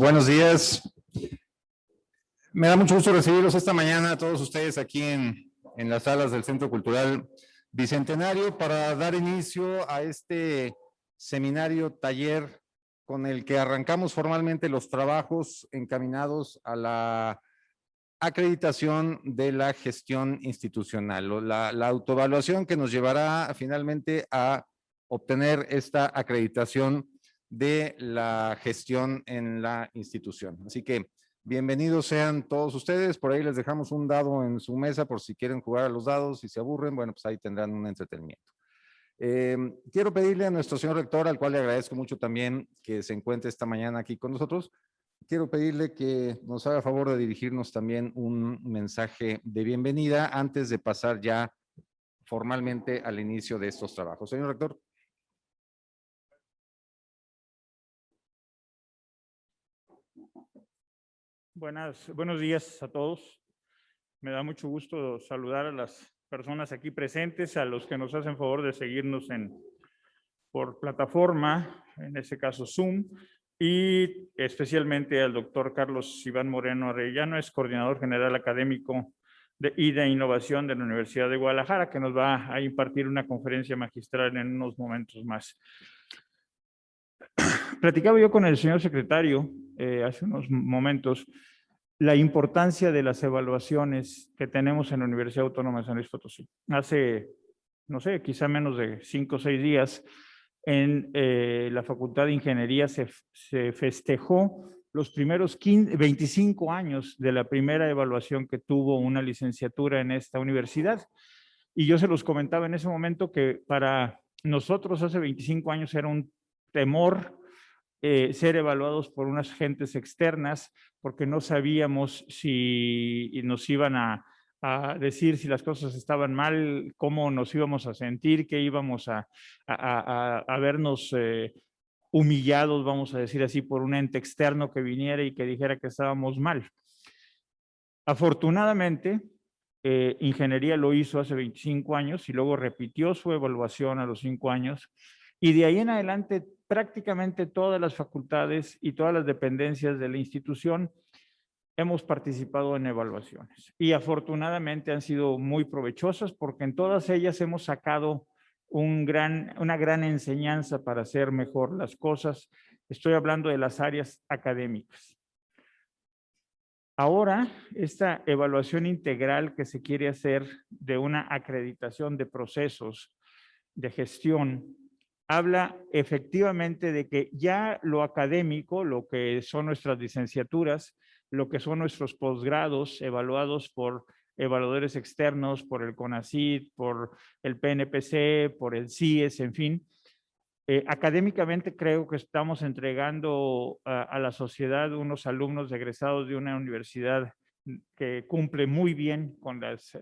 Buenos días. Me da mucho gusto recibirlos esta mañana a todos ustedes aquí en las salas del Centro Cultural Bicentenario para dar inicio a este seminario taller con el que arrancamos formalmente los trabajos encaminados a la acreditación de la gestión institucional, la autoevaluación que nos llevará finalmente a obtener esta acreditación de la gestión en la institución. Así que bienvenidos sean todos ustedes. Por ahí les dejamos un dado en su mesa por si quieren jugar a los dados. Si se aburren, bueno, pues ahí tendrán un entretenimiento. Quiero pedirle a nuestro señor rector, al cual le agradezco mucho también que se encuentre esta mañana aquí con nosotros, quiero pedirle que nos haga favor de dirigirnos también un mensaje de bienvenida antes de pasar ya formalmente al inicio de estos trabajos. Señor rector. Buenos días a todos. Me da mucho gusto saludar a las personas aquí presentes, a los que nos hacen favor de seguirnos por plataforma, en este caso Zoom, y especialmente al doctor Carlos Iván Moreno Arellano, es coordinador general académico y de innovación de la Universidad de Guadalajara, que nos va a impartir una conferencia magistral en unos momentos más. Platicaba yo con el señor secretario hace unos momentos la importancia de las evaluaciones que tenemos en la Universidad Autónoma de San Luis Potosí. Hace, no sé, quizá menos de 5 o 6 días, en la Facultad de Ingeniería se festejó los primeros 25 años de la primera evaluación que tuvo una licenciatura en esta universidad. Y yo se los comentaba en ese momento que para nosotros hace 25 años era un temor ser evaluados por unas gentes externas, porque no sabíamos si nos iban a decir si las cosas estaban mal, cómo nos íbamos a sentir, que íbamos a vernos humillados, vamos a decir así, por un ente externo que viniera y que dijera que estábamos mal. Afortunadamente, Ingeniería lo hizo hace 25 años y luego repitió su evaluación a los 5 años, y de ahí en adelante prácticamente todas las facultades y todas las dependencias de la institución hemos participado en evaluaciones. Y afortunadamente han sido muy provechosas porque en todas ellas hemos sacado una gran enseñanza para hacer mejor las cosas. Estoy hablando de las áreas académicas. Ahora, esta evaluación integral que se quiere hacer de una acreditación de procesos de gestión habla efectivamente de que ya lo académico, lo que son nuestras licenciaturas, lo que son nuestros posgrados evaluados por evaluadores externos, por el CONACYT, por el PNPC, por el CIES, en fin. Académicamente creo que estamos entregando a la sociedad unos alumnos egresados de una universidad que cumple muy bien con las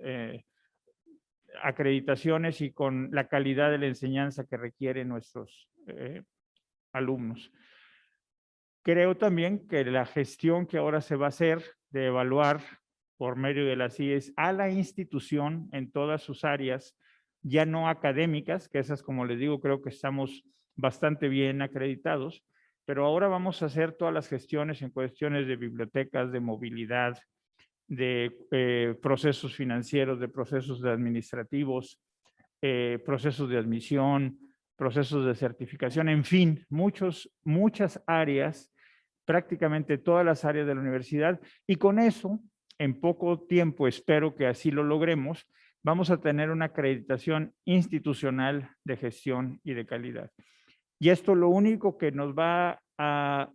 acreditaciones y con la calidad de la enseñanza que requieren nuestros alumnos. Creo también que la gestión que ahora se va a hacer de evaluar por medio de las CIES a la institución en todas sus áreas, ya no académicas, que esas, como les digo, creo que estamos bastante bien acreditados, pero ahora vamos a hacer todas las gestiones en cuestiones de bibliotecas, de movilidad, de procesos financieros, de procesos administrativos, procesos de admisión, procesos de certificación, en fin, muchas áreas, prácticamente todas las áreas de la universidad, y con eso, en poco tiempo, espero que así lo logremos, vamos a tener una acreditación institucional de gestión y de calidad. Y esto lo único que nos va a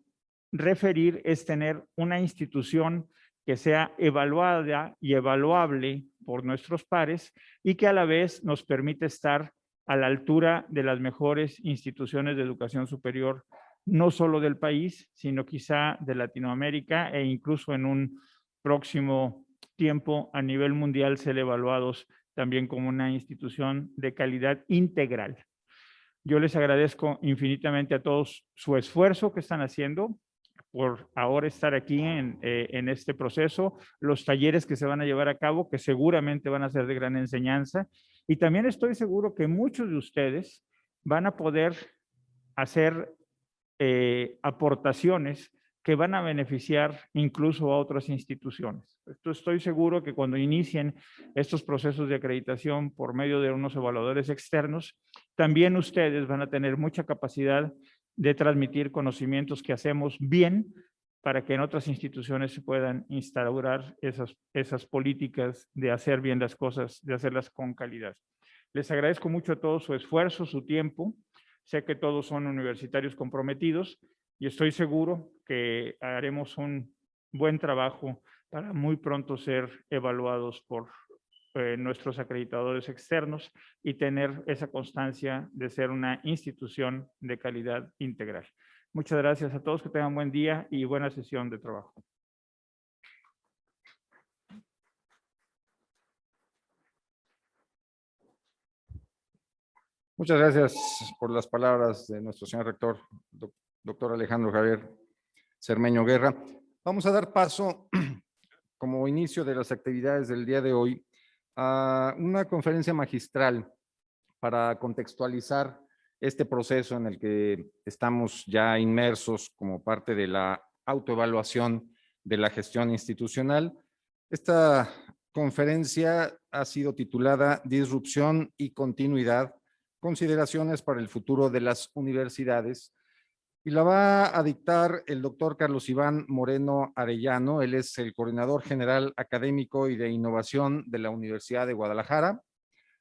referir es tener una institución que sea evaluada y evaluable por nuestros pares y que a la vez nos permite estar a la altura de las mejores instituciones de educación superior, no solo del país, sino quizá de Latinoamérica e incluso en un próximo tiempo a nivel mundial ser evaluados también como una institución de calidad integral. Yo les agradezco infinitamente a todos su esfuerzo que están haciendo por ahora estar aquí en este proceso, los talleres que se van a llevar a cabo, que seguramente van a ser de gran enseñanza, y también estoy seguro que muchos de ustedes van a poder hacer aportaciones que van a beneficiar incluso a otras instituciones. Estoy seguro que cuando inicien estos procesos de acreditación por medio de unos evaluadores externos, también ustedes van a tener mucha capacidad de transmitir conocimientos que hacemos bien para que en otras instituciones se puedan instaurar esas políticas de hacer bien las cosas, de hacerlas con calidad. Les agradezco mucho a todos su esfuerzo, su tiempo. Sé que todos son universitarios comprometidos y estoy seguro que haremos un buen trabajo para muy pronto ser evaluados por nuestros acreditadores externos y tener esa constancia de ser una institución de calidad integral. Muchas gracias a todos, que tengan buen día y buena sesión de trabajo. Muchas gracias por las palabras de nuestro señor rector, doctor Alejandro Javier Cermeño Guerra. Vamos a dar paso, como inicio de las actividades del día de hoy, a una conferencia magistral para contextualizar este proceso en el que estamos ya inmersos como parte de la autoevaluación de la gestión institucional. Esta conferencia ha sido titulada Disrupción y Continuidad, consideraciones para el futuro de las universidades, y la va a dictar el doctor Carlos Iván Moreno Arellano. Él es el coordinador general académico y de innovación de la Universidad de Guadalajara,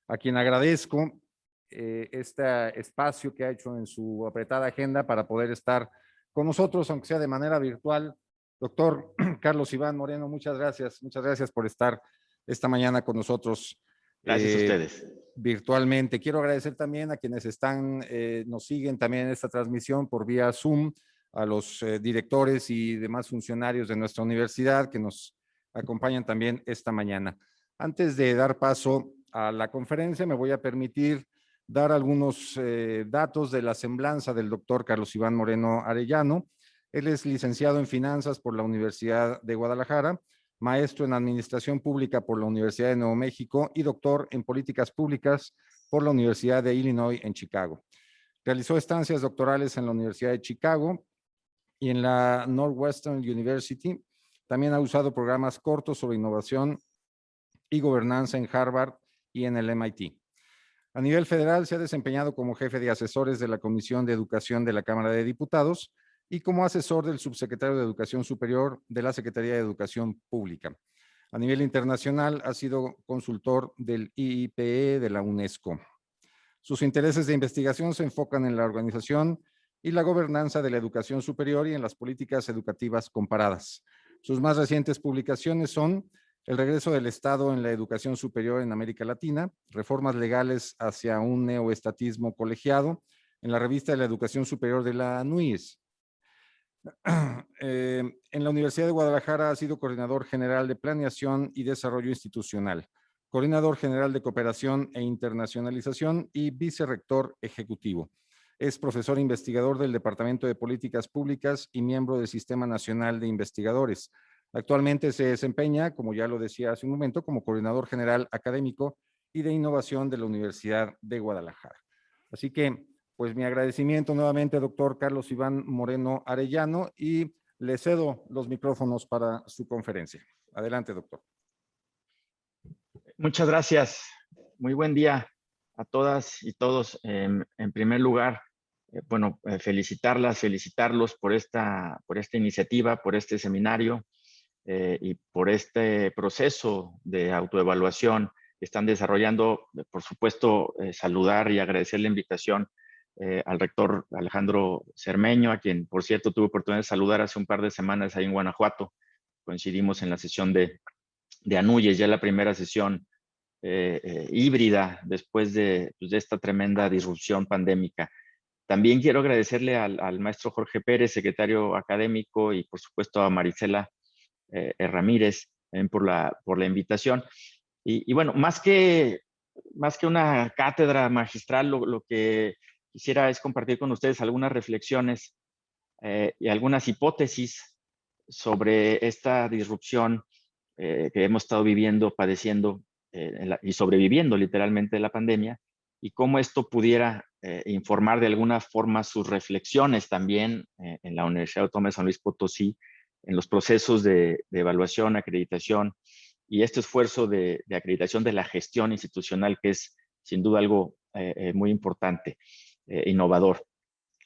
a quien agradezco este espacio que ha hecho en su apretada agenda para poder estar con nosotros, aunque sea de manera virtual. Doctor Carlos Iván Moreno, muchas gracias por estar esta mañana con nosotros. Gracias a ustedes. Virtualmente. Quiero agradecer también a quienes nos siguen también en esta transmisión por vía Zoom, a los directores y demás funcionarios de nuestra universidad que nos acompañan también esta mañana. Antes de dar paso a la conferencia, me voy a permitir dar algunos datos de la semblanza del doctor Carlos Iván Moreno Arellano. Él es licenciado en Finanzas por la Universidad de Guadalajara, maestro en Administración Pública por la Universidad de Nuevo México y doctor en Políticas Públicas por la Universidad de Illinois en Chicago. Realizó estancias doctorales en la Universidad de Chicago y en la Northwestern University. También ha usado programas cortos sobre innovación y gobernanza en Harvard y en el MIT. A nivel federal se ha desempeñado como jefe de asesores de la Comisión de Educación de la Cámara de Diputados y como asesor del subsecretario de Educación Superior de la Secretaría de Educación Pública. A nivel internacional ha sido consultor del IIPE de la UNESCO. Sus intereses de investigación se enfocan en la organización y la gobernanza de la educación superior y en las políticas educativas comparadas. Sus más recientes publicaciones son El regreso del Estado en la educación superior en América Latina, reformas legales hacia un neoestatismo colegiado, en la revista de la Educación Superior de la NUIES. En la Universidad de Guadalajara ha sido coordinador general de Planeación y Desarrollo Institucional, coordinador general de Cooperación e Internacionalización y vicerrector ejecutivo. Es profesor investigador del Departamento de Políticas Públicas y miembro del Sistema Nacional de Investigadores. Actualmente se desempeña, como ya lo decía hace un momento, como coordinador general académico y de innovación de la Universidad de Guadalajara. Así que, pues mi agradecimiento nuevamente, doctor Carlos Iván Moreno Arellano, y le cedo los micrófonos para su conferencia. Adelante, doctor. Muchas gracias. Muy buen día a todas y todos. En primer lugar, felicitarlos por esta iniciativa, por este seminario y por este proceso de autoevaluación que están desarrollando. Por supuesto, saludar y agradecer la invitación al rector Alejandro Cermeño, a quien, por cierto, tuve oportunidad de saludar hace un par de semanas ahí en Guanajuato. Coincidimos en la sesión de ANUYES, ya la primera sesión híbrida después de esta tremenda disrupción pandémica. También quiero agradecerle al maestro Jorge Pérez, secretario académico, y por supuesto a Marisela Ramírez por la invitación. Y bueno, más que una cátedra magistral, lo que quisiera es compartir con ustedes algunas reflexiones y algunas hipótesis sobre esta disrupción que hemos estado viviendo, padeciendo y sobreviviendo literalmente de la pandemia, y cómo esto pudiera informar de alguna forma sus reflexiones también en la Universidad Autónoma de San Luis Potosí, en los procesos de evaluación, acreditación y este esfuerzo de acreditación de la gestión institucional, que es sin duda algo muy importante, innovador.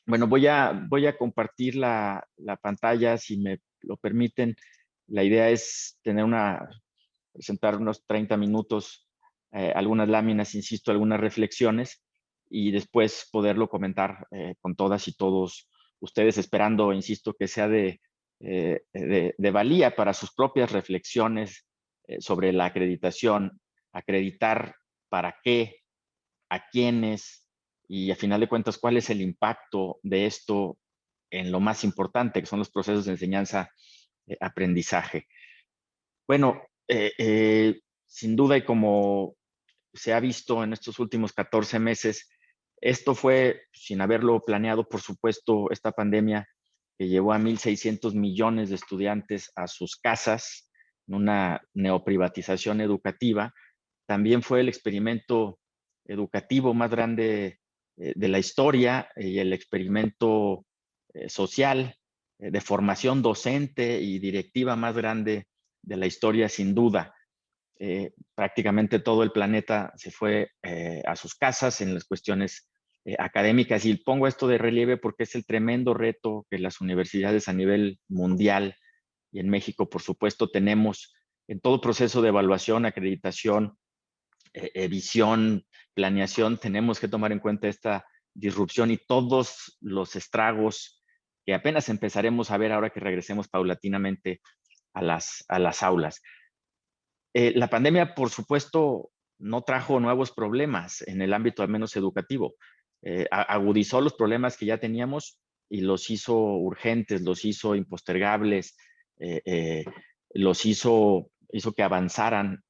Bueno, voy a compartir la pantalla, si me lo permiten. La idea es presentar unos 30 minutos, algunas láminas, insisto, algunas reflexiones, y después poderlo comentar con todas y todos ustedes, esperando, insisto, que sea de valía para sus propias reflexiones sobre la acreditación, acreditar para qué, a quiénes, y a final de cuentas, cuál es el impacto de esto en lo más importante, que son los procesos de enseñanza-aprendizaje. Bueno, sin duda, y como se ha visto en estos últimos 14 meses, esto fue, sin haberlo planeado, por supuesto, esta pandemia que llevó a 1.600 millones de estudiantes a sus casas, en una neoprivatización educativa. También fue el experimento educativo más grande de la historia y el experimento social de formación docente y directiva más grande de la historia, sin duda. Prácticamente todo el planeta se fue a sus casas en las cuestiones académicas, y pongo esto de relieve porque es el tremendo reto que las universidades a nivel mundial y en México, por supuesto, tenemos en todo proceso de evaluación, acreditación, visión, planeación. Tenemos que tomar en cuenta esta disrupción y todos los estragos que apenas empezaremos a ver ahora que regresemos paulatinamente a las aulas. La pandemia, por supuesto, no trajo nuevos problemas en el ámbito al menos educativo. Agudizó los problemas que ya teníamos y los hizo urgentes, los hizo impostergables, los hizo que avanzaran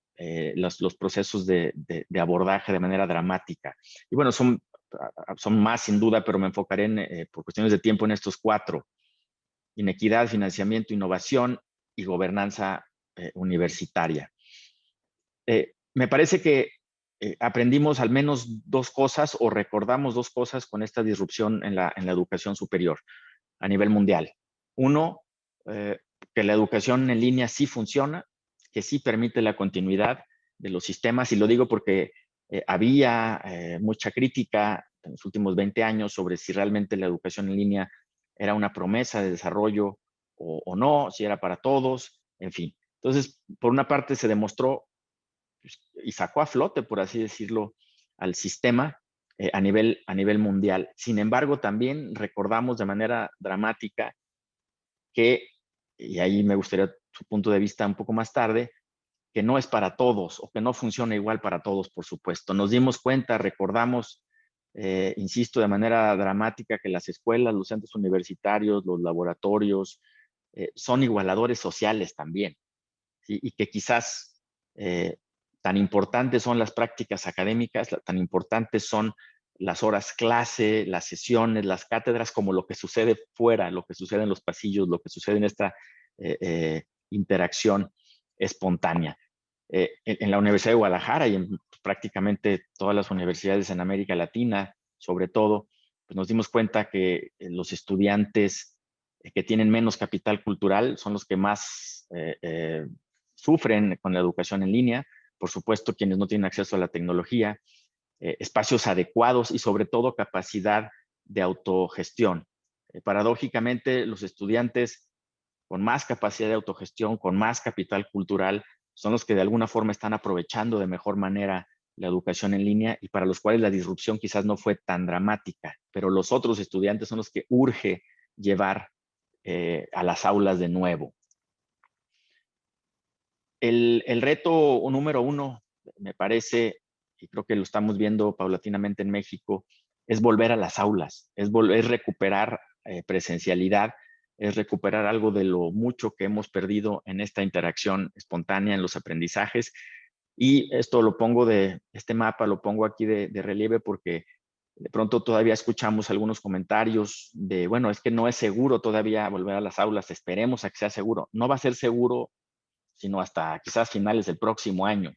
los procesos de abordaje de manera dramática. Y bueno, son más sin duda, pero me enfocaré por cuestiones de tiempo en estos 4: inequidad, financiamiento, innovación y gobernanza universitaria. Me parece que aprendimos al menos 2 cosas, o recordamos 2 cosas con esta disrupción en la educación superior a nivel mundial. Uno, que la educación en línea sí funciona, que sí permite la continuidad de los sistemas, y lo digo porque había mucha crítica en los últimos 20 años sobre si realmente la educación en línea era una promesa de desarrollo o no, si era para todos, en fin. Entonces, por una parte se demostró y sacó a flote, por así decirlo, al sistema a nivel mundial. Sin embargo, también recordamos de manera dramática que, y ahí me gustaría su punto de vista un poco más tarde, que no es para todos o que no funciona igual para todos, por supuesto. Nos dimos cuenta, recordamos, insisto, de manera dramática, que las escuelas, los centros universitarios, los laboratorios, son igualadores sociales también, ¿sí? Y que quizás tan importantes son las prácticas académicas, tan importantes son las horas clase, las sesiones, las cátedras, como lo que sucede fuera, lo que sucede en los pasillos, lo que sucede en esta interacción espontánea. En la Universidad de Guadalajara y en prácticamente todas las universidades en América Latina, sobre todo, pues nos dimos cuenta que los estudiantes que tienen menos capital cultural son los que más sufren con la educación en línea. Por supuesto, quienes no tienen acceso a la tecnología, espacios adecuados y sobre todo capacidad de autogestión. Paradójicamente, los estudiantes con más capacidad de autogestión, con más capital cultural, son los que de alguna forma están aprovechando de mejor manera la educación en línea y para los cuales la disrupción quizás no fue tan dramática, pero los otros estudiantes son los que urge llevar a las aulas de nuevo. El reto número 1, me parece, y creo que lo estamos viendo paulatinamente en México, es volver a las aulas, es recuperar presencialidad, es recuperar algo de lo mucho que hemos perdido en esta interacción espontánea, en los aprendizajes. Y esto lo pongo este mapa lo pongo aquí de relieve porque de pronto todavía escuchamos algunos comentarios de, bueno, es que no es seguro todavía volver a las aulas, esperemos a que sea seguro. No va a ser seguro sino hasta quizás finales del próximo año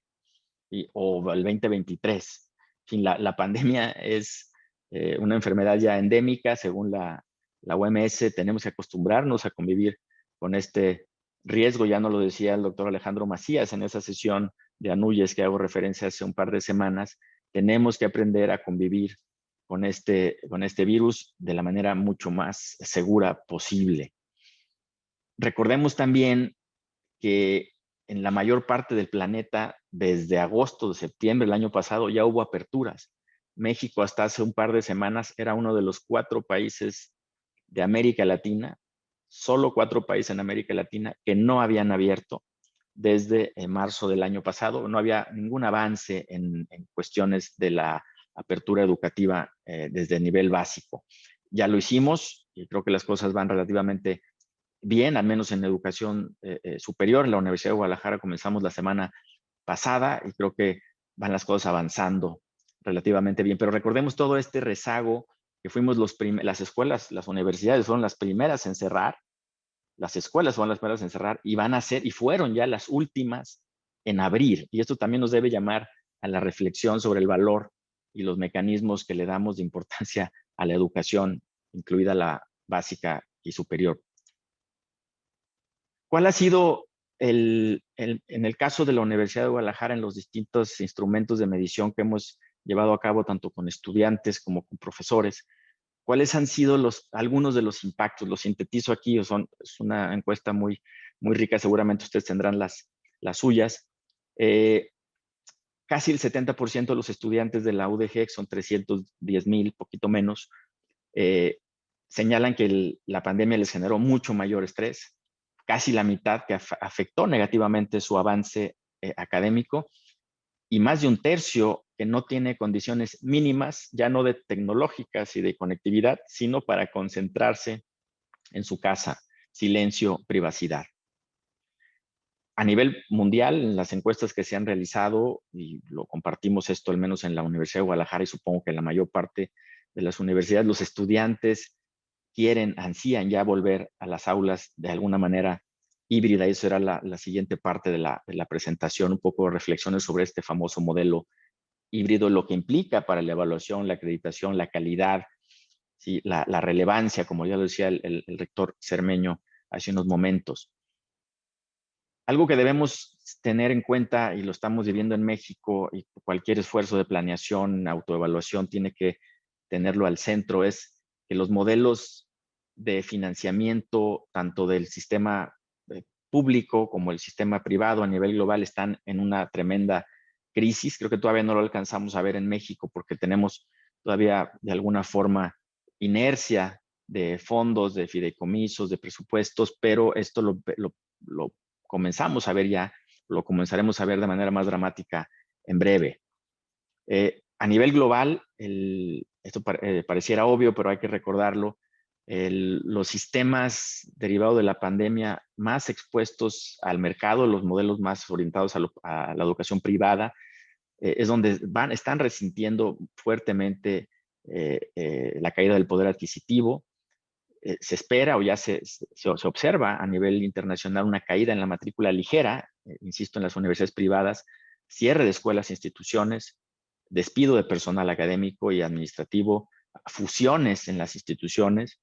o el 2023. fin, la pandemia es una enfermedad ya endémica, según la OMS. Tenemos que acostumbrarnos a convivir con este riesgo. Ya nos lo decía el doctor Alejandro Macías en esa sesión de Anuyes que hago referencia hace un par de semanas. Tenemos que aprender a convivir con este virus de la manera mucho más segura posible. Recordemos también que en la mayor parte del planeta, desde agosto de septiembre del año pasado, ya hubo aperturas. México hasta hace un par de semanas era uno de los 4 países de América Latina, solo 4 países en América Latina que no habían abierto desde marzo del año pasado. No había ningún avance en cuestiones de la apertura educativa desde el nivel básico. Ya lo hicimos y creo que las cosas van relativamente bien, al menos en educación superior. En la Universidad de Guadalajara comenzamos la semana pasada y creo que van las cosas avanzando relativamente bien. Pero recordemos todo este rezago que fuimos las escuelas, las universidades fueron las primeras en cerrar, las escuelas fueron las primeras en cerrar y van a ser, y fueron ya las últimas en abrir. Y esto también nos debe llamar a la reflexión sobre el valor y los mecanismos que le damos de importancia a la educación, incluida la básica y superior. ¿Cuál ha sido en el caso de la Universidad de Guadalajara en los distintos instrumentos de medición que hemos llevado a cabo tanto con estudiantes como con profesores? ¿Cuáles han sido algunos de los impactos? Los sintetizo aquí, es una encuesta muy, muy rica, seguramente ustedes tendrán las suyas. Casi el 70% de los estudiantes de la UDG, son 310,000, poquito menos, señalan que la pandemia les generó mucho mayor estrés, casi la mitad que afectó negativamente su avance académico, y más de un tercio que no tiene condiciones mínimas, ya no de tecnológicas y de conectividad, sino para concentrarse en su casa, silencio, privacidad. A nivel mundial, en las encuestas que se han realizado, y lo compartimos esto al menos en la Universidad de Guadalajara y supongo que en la mayor parte de las universidades, los estudiantes ansían ya volver a las aulas de alguna manera híbrida. Y eso era la siguiente parte de la presentación, un poco de reflexiones sobre este famoso modelo híbrido, lo que implica para la evaluación, la acreditación, la calidad, ¿sí? la relevancia, como ya lo decía el rector Cermeño hace unos momentos. Algo que debemos tener en cuenta, y lo estamos viviendo en México, y cualquier esfuerzo de planeación, autoevaluación, tiene que tenerlo al centro, es que los modelos de financiamiento, tanto del sistema público como el sistema privado a nivel global, están en una tremenda crisis. Creo que todavía no lo alcanzamos a ver en México porque tenemos todavía de alguna forma inercia de fondos, de fideicomisos, de presupuestos, pero esto lo comenzamos a ver ya, lo comenzaremos a ver de manera más dramática en breve. A nivel global, esto pareciera obvio, pero hay que recordarlo, los sistemas derivados de la pandemia más expuestos al mercado, los modelos más orientados a la educación privada, es donde están resintiendo fuertemente la caída del poder adquisitivo. Se espera o ya se observa a nivel internacional una caída en la matrícula ligera, insisto, en las universidades privadas, cierre de escuelas e instituciones, despido de personal académico y administrativo, fusiones en las instituciones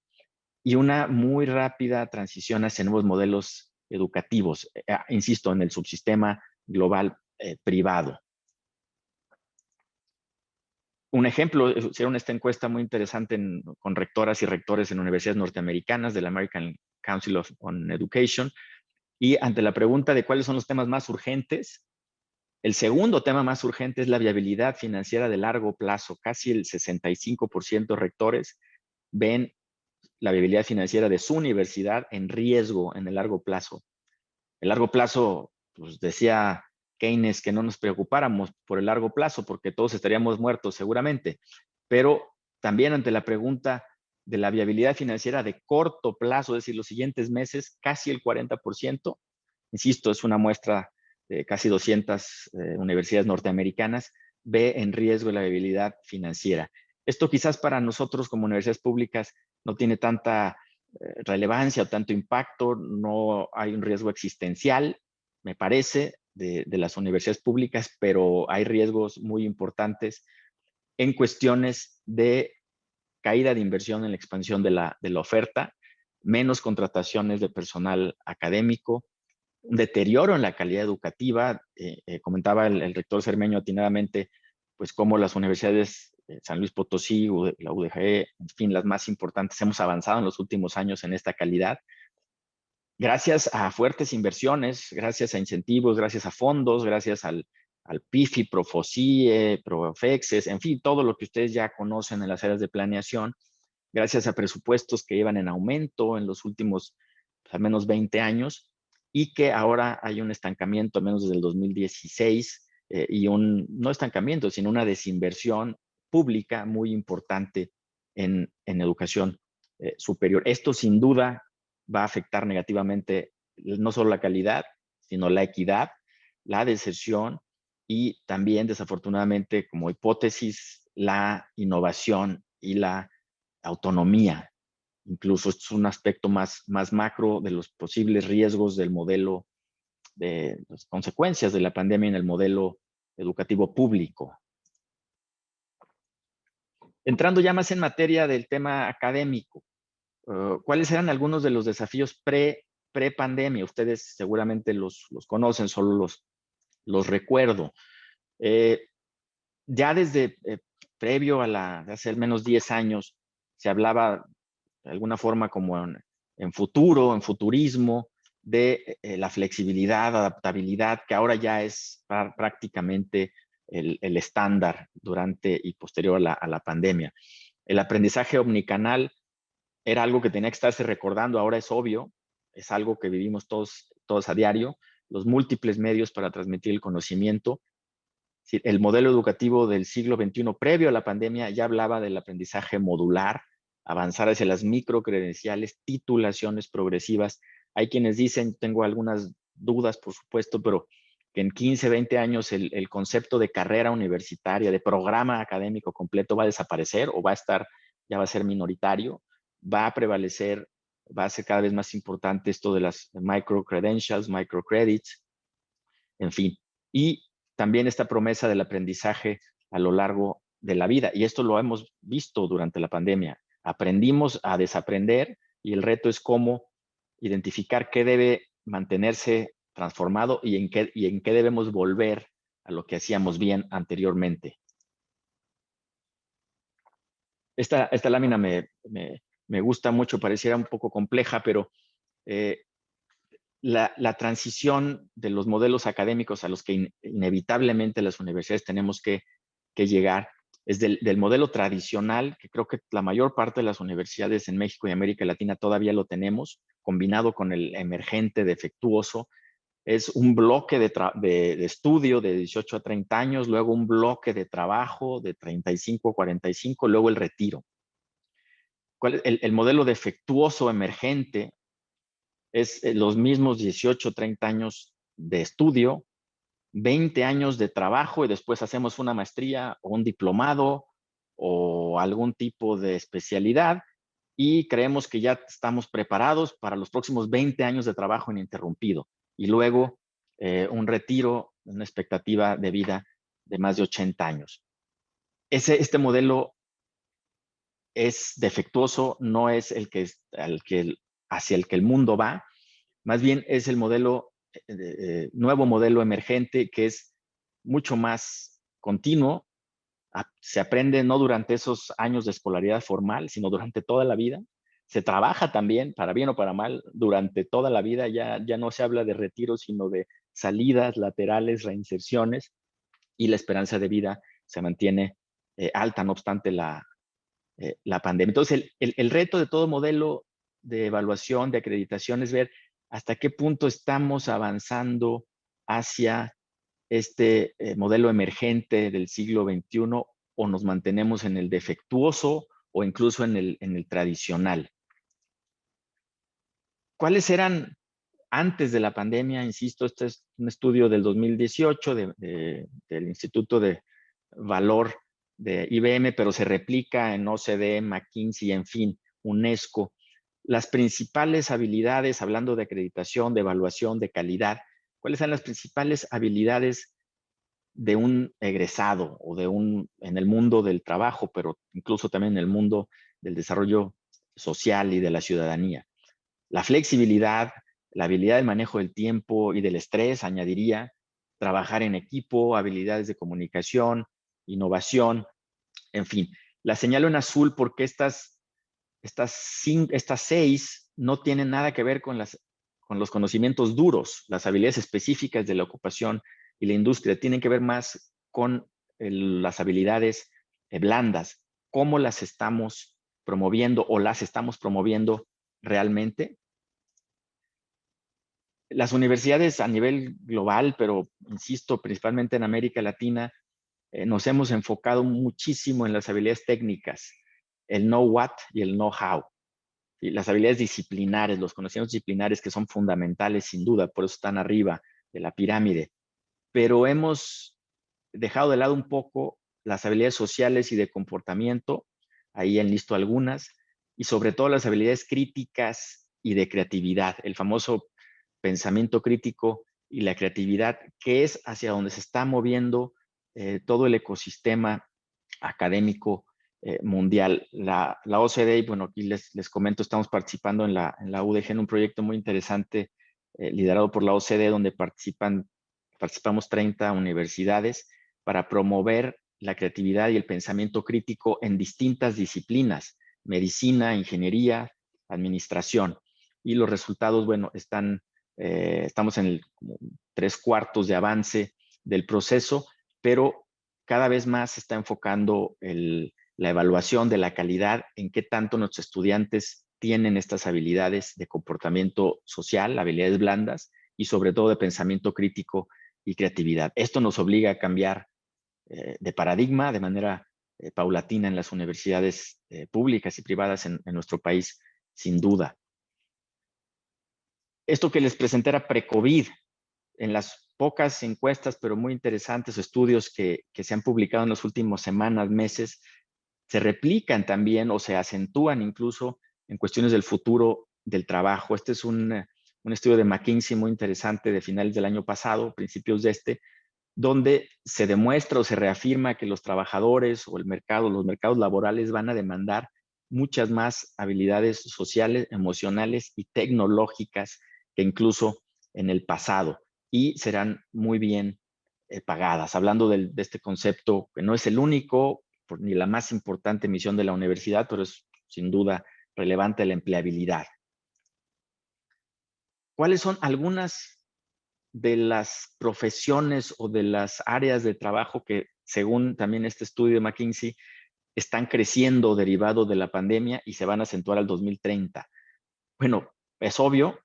y una muy rápida transición hacia nuevos modelos educativos, insisto, en el subsistema global privado. Un ejemplo, hicieron esta encuesta muy interesante con rectoras y rectores en universidades norteamericanas del American Council on Education, y ante la pregunta de cuáles son los temas más urgentes, el segundo tema más urgente es la viabilidad financiera de largo plazo. Casi el 65% de rectores ven la viabilidad financiera de su universidad en riesgo en el largo plazo. El largo plazo, pues decía Keynes que no nos preocupáramos por el largo plazo porque todos estaríamos muertos seguramente, pero también ante la pregunta de la viabilidad financiera de corto plazo, es decir, los siguientes meses, casi el 40%, insisto, es una muestra de casi 200 universidades norteamericanas, ve en riesgo la viabilidad financiera. Esto quizás para nosotros como universidades públicas no tiene tanta relevancia o tanto impacto, no hay un riesgo existencial, me parece, de las universidades públicas, pero hay riesgos muy importantes en cuestiones de caída de inversión en la expansión de la oferta, menos contrataciones de personal académico, un deterioro en la calidad educativa. Comentaba el rector Cermeño atinadamente, pues cómo las universidades San Luis Potosí, la UDG, en fin, las más importantes, hemos avanzado en los últimos años en esta calidad. Gracias a fuertes inversiones, gracias a incentivos, gracias a fondos, gracias al PIFI, Profocie, Profexes, en fin, todo lo que ustedes ya conocen en las áreas de planeación, gracias a presupuestos que iban en aumento en los últimos pues, al menos 20 años, y que ahora hay un estancamiento, al menos desde el 2016, y no estancamiento, sino una desinversión pública muy importante en educación superior. Esto sin duda va a afectar negativamente no solo la calidad, sino la equidad, la deserción y también, desafortunadamente, como hipótesis, la innovación y la autonomía. Incluso esto es un aspecto más macro de los posibles riesgos del modelo, de las consecuencias de la pandemia en el modelo educativo público. Entrando ya más en materia del tema académico, ¿cuáles eran algunos de los desafíos pre-pandemia? Ustedes seguramente los conocen, solo los recuerdo. Ya desde previo a hace al menos 10 años, se hablaba de alguna forma como en futuro, en futurismo, de la flexibilidad, adaptabilidad, que ahora ya es prácticamente el estándar durante y posterior a la pandemia. El aprendizaje omnicanal era algo que tenía que estarse recordando, ahora es obvio, es algo que vivimos todos a diario, los múltiples medios para transmitir el conocimiento. El modelo educativo del siglo XXI previo a la pandemia ya hablaba del aprendizaje modular, avanzar hacia las microcredenciales, titulaciones progresivas. Hay quienes dicen, tengo algunas dudas por supuesto, pero que en 15, 20 años el concepto de carrera universitaria, de programa académico completo va a desaparecer o ya va a ser minoritario, va a prevalecer, va a ser cada vez más importante esto de las microcredentials, microcredits, en fin. Y también esta promesa del aprendizaje a lo largo de la vida. Y esto lo hemos visto durante la pandemia. Aprendimos a desaprender y el reto es cómo identificar qué debe mantenerse transformado y en qué debemos volver a lo que hacíamos bien anteriormente. Esta lámina me gusta mucho, pareciera un poco compleja, pero la transición de los modelos académicos a los que inevitablemente las universidades tenemos que llegar es del modelo tradicional, que creo que la mayor parte de las universidades en México y América Latina todavía lo tenemos, combinado con el emergente defectuoso. Es un bloque de estudio de 18 a 30 años, luego un bloque de trabajo de 35 a 45, luego el retiro. El modelo defectuoso emergente es los mismos 18, 30 años de estudio, 20 años de trabajo y después hacemos una maestría o un diplomado o algún tipo de especialidad y creemos que ya estamos preparados para los próximos 20 años de trabajo ininterrumpido y luego un retiro, una expectativa de vida de más de 80 años. Este modelo es defectuoso, no es hacia el que el mundo va, más bien es el nuevo modelo emergente que es mucho más continuo. Se aprende no durante esos años de escolaridad formal, sino durante toda la vida. Se trabaja también, para bien o para mal, durante toda la vida. Ya no se habla de retiro, sino de salidas laterales, reinserciones, y la esperanza de vida se mantiene alta, no obstante la pandemia. Entonces, el reto de todo modelo de evaluación, de acreditación, es ver hasta qué punto estamos avanzando hacia este modelo emergente del siglo XXI o nos mantenemos en el defectuoso o incluso en el tradicional. ¿Cuáles eran antes de la pandemia? Insisto, este es un estudio del 2018 del Instituto de Valor de IBM, pero se replica en OCDE, McKinsey, en fin, UNESCO. Las principales habilidades, hablando de acreditación, de evaluación, de calidad, ¿cuáles son las principales habilidades de un egresado o en el mundo del trabajo, pero incluso también en el mundo del desarrollo social y de la ciudadanía. La flexibilidad, la habilidad del manejo del tiempo y del estrés, añadiría, trabajar en equipo, habilidades de comunicación, innovación, en fin. La señalo en azul porque estas 6 no tienen nada que ver con los conocimientos duros, las habilidades específicas de la ocupación y la industria, tienen que ver más con las habilidades blandas, cómo las estamos promoviendo o las estamos promoviendo realmente. Las universidades a nivel global, pero insisto, principalmente en América Latina, nos hemos enfocado muchísimo en las habilidades técnicas, el know what y el know how. ¿Sí? Las habilidades disciplinares, los conocimientos disciplinares que son fundamentales sin duda, por eso están arriba de la pirámide. Pero hemos dejado de lado un poco las habilidades sociales y de comportamiento, ahí enlisto algunas, y sobre todo las habilidades críticas y de creatividad, el famoso pensamiento crítico y la creatividad, que es hacia donde se está moviendo todo el ecosistema académico mundial. La OCDE, bueno, aquí les comento, estamos participando en la UDG en un proyecto muy interesante liderado por la OCDE, donde participamos 30 universidades para promover la creatividad y el pensamiento crítico en distintas disciplinas, medicina, ingeniería, administración. Y los resultados, bueno, estamos en el 3/4 de avance del proceso, pero cada vez más se está enfocando la evaluación de la calidad, en qué tanto nuestros estudiantes tienen estas habilidades de comportamiento social, habilidades blandas y sobre todo de pensamiento crítico y creatividad. Esto nos obliga a cambiar de paradigma de manera paulatina en las universidades públicas y privadas en nuestro país, sin duda. Esto que les presenté era pre-COVID. En las pocas encuestas, pero muy interesantes, estudios que se han publicado en las últimas semanas, meses, se replican también o se acentúan incluso en cuestiones del futuro del trabajo. Este es un estudio de McKinsey muy interesante de finales del año pasado, principios de donde se demuestra o se reafirma que los trabajadores o los mercados laborales van a demandar muchas más habilidades sociales, emocionales y tecnológicas que incluso en el pasado, y serán muy bien pagadas. Hablando de este concepto que no es el único ni la más importante misión de la universidad, pero es sin duda relevante la empleabilidad. ¿Cuáles son algunas de las profesiones o de las áreas de trabajo que, según también este estudio de McKinsey, están creciendo derivado de la pandemia y se van a acentuar al 2030? Bueno, es obvio,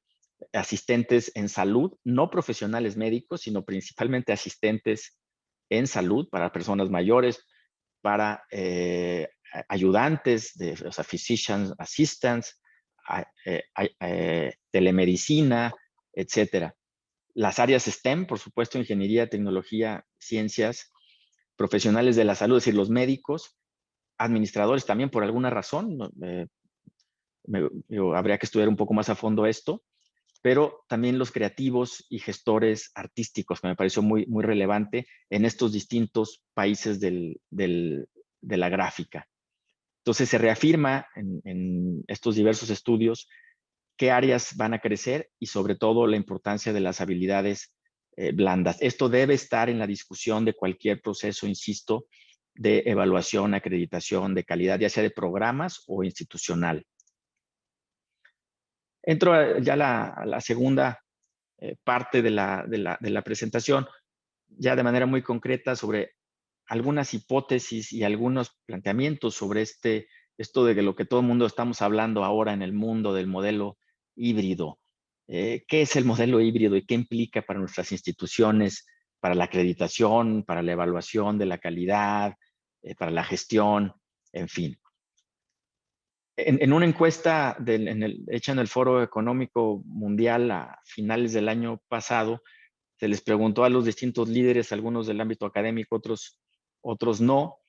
asistentes en salud, no profesionales médicos, sino principalmente asistentes en salud para personas mayores, para ayudantes, o sea, physician assistants, telemedicina, etcétera. Las áreas STEM, por supuesto, ingeniería, tecnología, ciencias, profesionales de la salud, es decir, los médicos, administradores también por alguna razón, habría que estudiar un poco más a fondo esto, pero también los creativos y gestores artísticos, que me pareció muy, muy relevante en estos distintos países de la gráfica. Entonces se reafirma en estos diversos estudios qué áreas van a crecer y sobre todo la importancia de las habilidades blandas. Esto debe estar en la discusión de cualquier proceso, insisto, de evaluación, acreditación, de calidad, ya sea de programas o institucional. Entro ya a la segunda parte de la presentación, ya de manera muy concreta sobre algunas hipótesis y algunos planteamientos sobre esto de lo que todo el mundo estamos hablando ahora en el mundo del modelo híbrido. ¿Qué es el modelo híbrido y qué implica para nuestras instituciones, para la acreditación, para la evaluación de la calidad, para la gestión, en fin? En una encuesta hecha en el Foro Económico Mundial a finales del año pasado, se les preguntó a los distintos líderes, algunos del ámbito académico, otros no,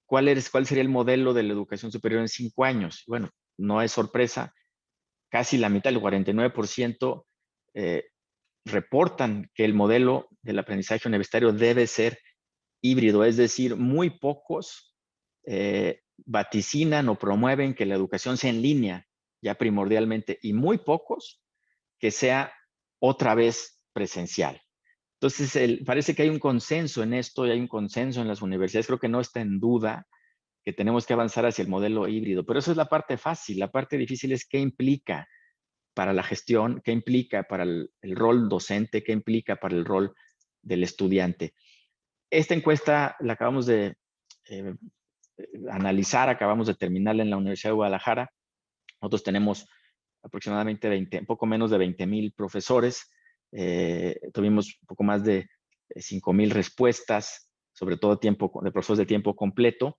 ¿cuál sería el modelo de la educación superior en 5 años? Bueno, no es sorpresa, casi la mitad, el 49%, reportan que el modelo del aprendizaje universitario debe ser híbrido, es decir, muy pocos vaticinan o promueven que la educación sea en línea, ya primordialmente, y muy pocos que sea otra vez presencial. Entonces, parece que hay un consenso en esto y hay un consenso en las universidades. Creo que no está en duda que tenemos que avanzar hacia el modelo híbrido, pero eso es la parte fácil. La parte difícil es qué implica para la gestión, qué implica para el rol docente, qué implica para el rol del estudiante. Esta encuesta la acabamos de analizar, acabamos de terminarla en la Universidad de Guadalajara. Nosotros tenemos aproximadamente un poco menos de 20,000 profesores. Tuvimos un poco más de 5,000 respuestas, sobre todo de profesores de tiempo completo.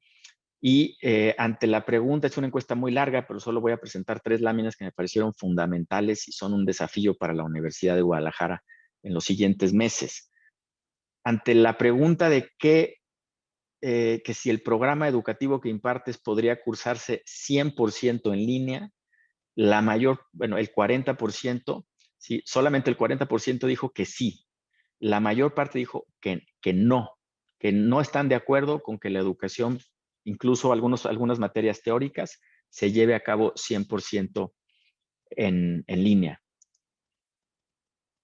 Y ante la pregunta, es una encuesta muy larga, pero solo voy a presentar 3 láminas que me parecieron fundamentales y son un desafío para la Universidad de Guadalajara en los siguientes meses. Ante la pregunta de que si el programa educativo que impartes podría cursarse 100% en línea, el 40%, sí, solamente el 40% dijo que sí. La mayor parte dijo que no están de acuerdo con que la educación, incluso algunas materias teóricas, se lleve a cabo 100% en línea.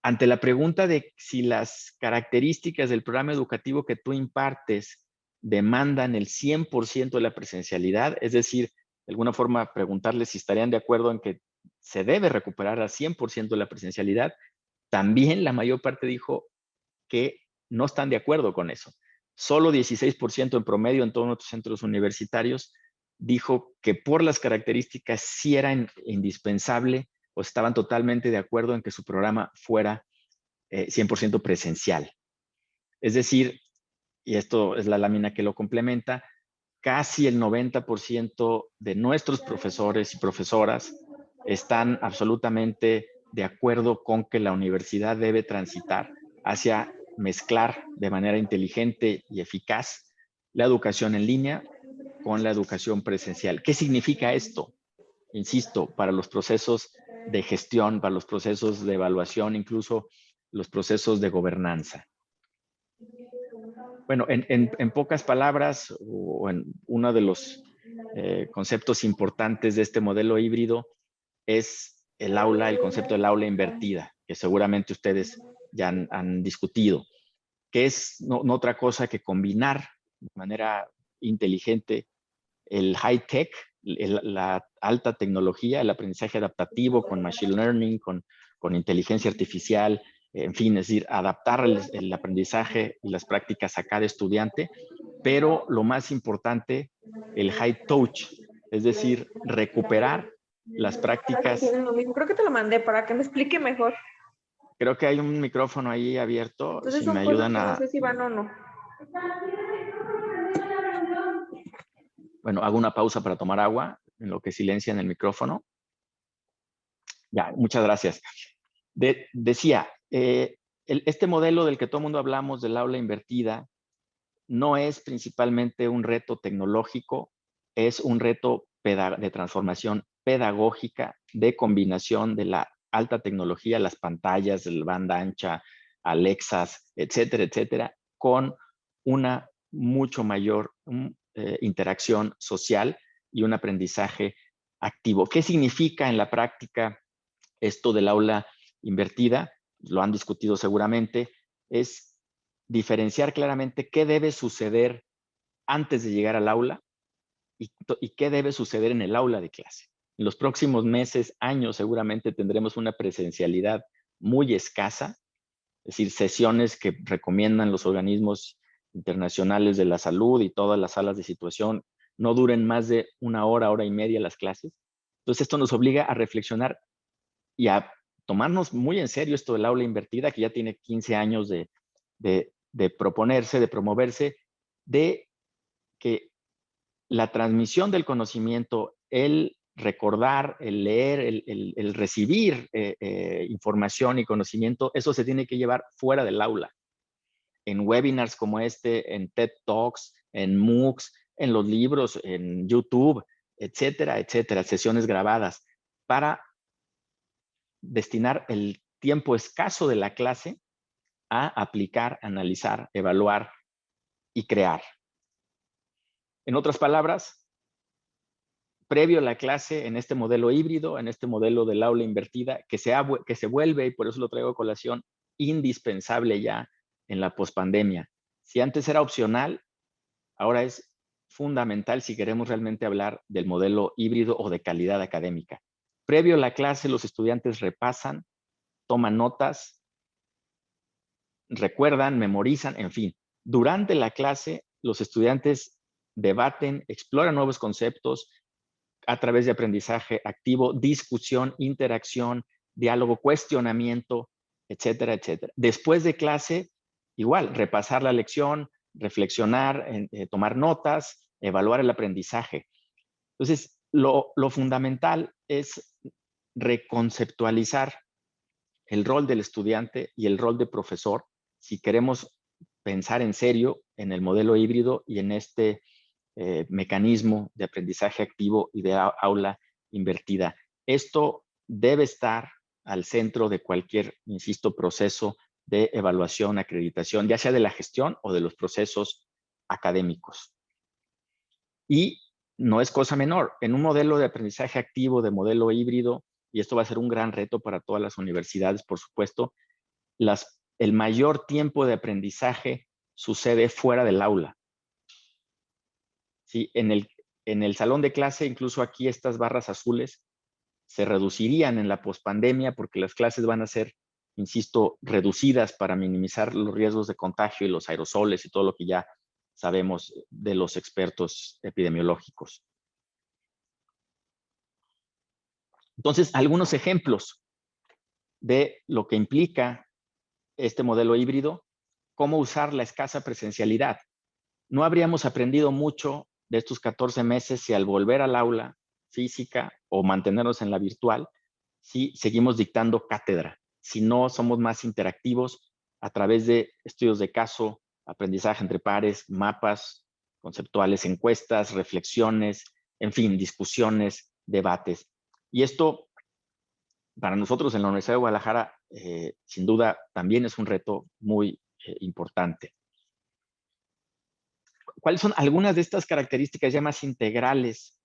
Ante la pregunta de si las características del programa educativo que tú impartes demandan el 100% de la presencialidad, es decir, de alguna forma preguntarles si estarían de acuerdo en que se debe recuperar al 100% de la presencialidad, también la mayor parte dijo que no están de acuerdo con eso. Solo 16% en promedio en todos nuestros centros universitarios dijo que por las características sí era indispensable o estaban totalmente de acuerdo en que su programa fuera 100% presencial. Es decir, y esto es la lámina que lo complementa, casi el 90% de nuestros profesores y profesoras están absolutamente de acuerdo con que la universidad debe transitar hacia mezclar de manera inteligente y eficaz la educación en línea con la educación presencial. ¿Qué significa esto? Insisto, para los procesos de gestión, para los procesos de evaluación, incluso los procesos de gobernanza. Bueno, en pocas palabras, o en uno de los conceptos importantes de este modelo híbrido es el concepto del aula invertida, que seguramente ustedes ya han discutido, que es no otra cosa que combinar de manera inteligente el high tech, la alta tecnología, el aprendizaje adaptativo con machine learning, con inteligencia artificial, en fin, es decir, adaptar el aprendizaje y las prácticas a cada estudiante, pero lo más importante, el high touch, es decir, recuperar las prácticas. Creo que te lo mandé para que me explique mejor. Creo que hay un micrófono ahí abierto. Entonces si son me cosas ayudan que no sé si van o no. Bueno, hago una pausa para tomar agua, en lo que silencian el micrófono. Ya, muchas gracias. Decía, este modelo del que todo el mundo hablamos, del aula invertida, no es principalmente un reto tecnológico, es un reto de transformación pedagógica, de combinación de la alta tecnología, las pantallas, la banda ancha, Alexas, etcétera, etcétera, con una mucho mayor interacción social y un aprendizaje activo. ¿Qué significa en la práctica esto del aula invertida? Lo han discutido seguramente, es diferenciar claramente qué debe suceder antes de llegar al aula y qué debe suceder en el aula de clase. En los próximos meses, años, seguramente tendremos una presencialidad muy escasa, es decir, sesiones que recomiendan los organismos internacionales de la salud y todas las salas de situación no duren más de 1 hora, hora y media las clases. Entonces, esto nos obliga a reflexionar y a tomarnos muy en serio esto del aula invertida, que ya tiene 15 años de proponerse, de promoverse, de que la transmisión del conocimiento, el recordar, el leer, el recibir información y conocimiento, eso se tiene que llevar fuera del aula. En webinars como este, en TED Talks, en MOOCs, en los libros, en YouTube, etcétera, etcétera, sesiones grabadas, para destinar el tiempo escaso de la clase a aplicar, analizar, evaluar y crear. En otras palabras, previo a la clase, en este modelo híbrido, en este modelo del aula invertida, que se vuelve, y por eso lo traigo a colación, indispensable ya en la pospandemia. Si antes era opcional, ahora es fundamental si queremos realmente hablar del modelo híbrido o de calidad académica. Previo a la clase, los estudiantes repasan, toman notas, recuerdan, memorizan, en fin. Durante la clase, los estudiantes debaten, exploran nuevos conceptos a través de aprendizaje activo, discusión, interacción, diálogo, cuestionamiento, etcétera, etcétera. Después de clase, igual, repasar la lección, reflexionar, tomar notas, evaluar el aprendizaje. Entonces, lo fundamental es reconceptualizar el rol del estudiante y el rol de profesor si queremos pensar en serio en el modelo híbrido y en este mecanismo de aprendizaje activo y de aula invertida. Esto debe estar al centro de cualquier, insisto, proceso de evaluación, acreditación, ya sea de la gestión o de los procesos académicos. Y no es cosa menor, en un modelo de aprendizaje activo, de modelo híbrido, y esto va a ser un gran reto para todas las universidades, por supuesto, el mayor tiempo de aprendizaje sucede fuera del aula. ¿Sí? En el salón de clase, incluso aquí estas barras azules se reducirían en la pospandemia porque las clases van a ser, insisto, reducidas para minimizar los riesgos de contagio y los aerosoles y todo lo que ya sabemos de los expertos epidemiológicos. Entonces, algunos ejemplos de lo que implica este modelo híbrido, cómo usar la escasa presencialidad. No habríamos aprendido mucho de estos 14 meses si al volver al aula física o mantenernos en la virtual, si seguimos dictando cátedra, si no somos más interactivos a través de estudios de caso, aprendizaje entre pares, mapas conceptuales, encuestas, reflexiones, en fin, discusiones, debates. Y esto, para nosotros en la Universidad de Guadalajara, sin duda, también es un reto muy importante. ¿Cuáles son algunas de estas características ya más integrales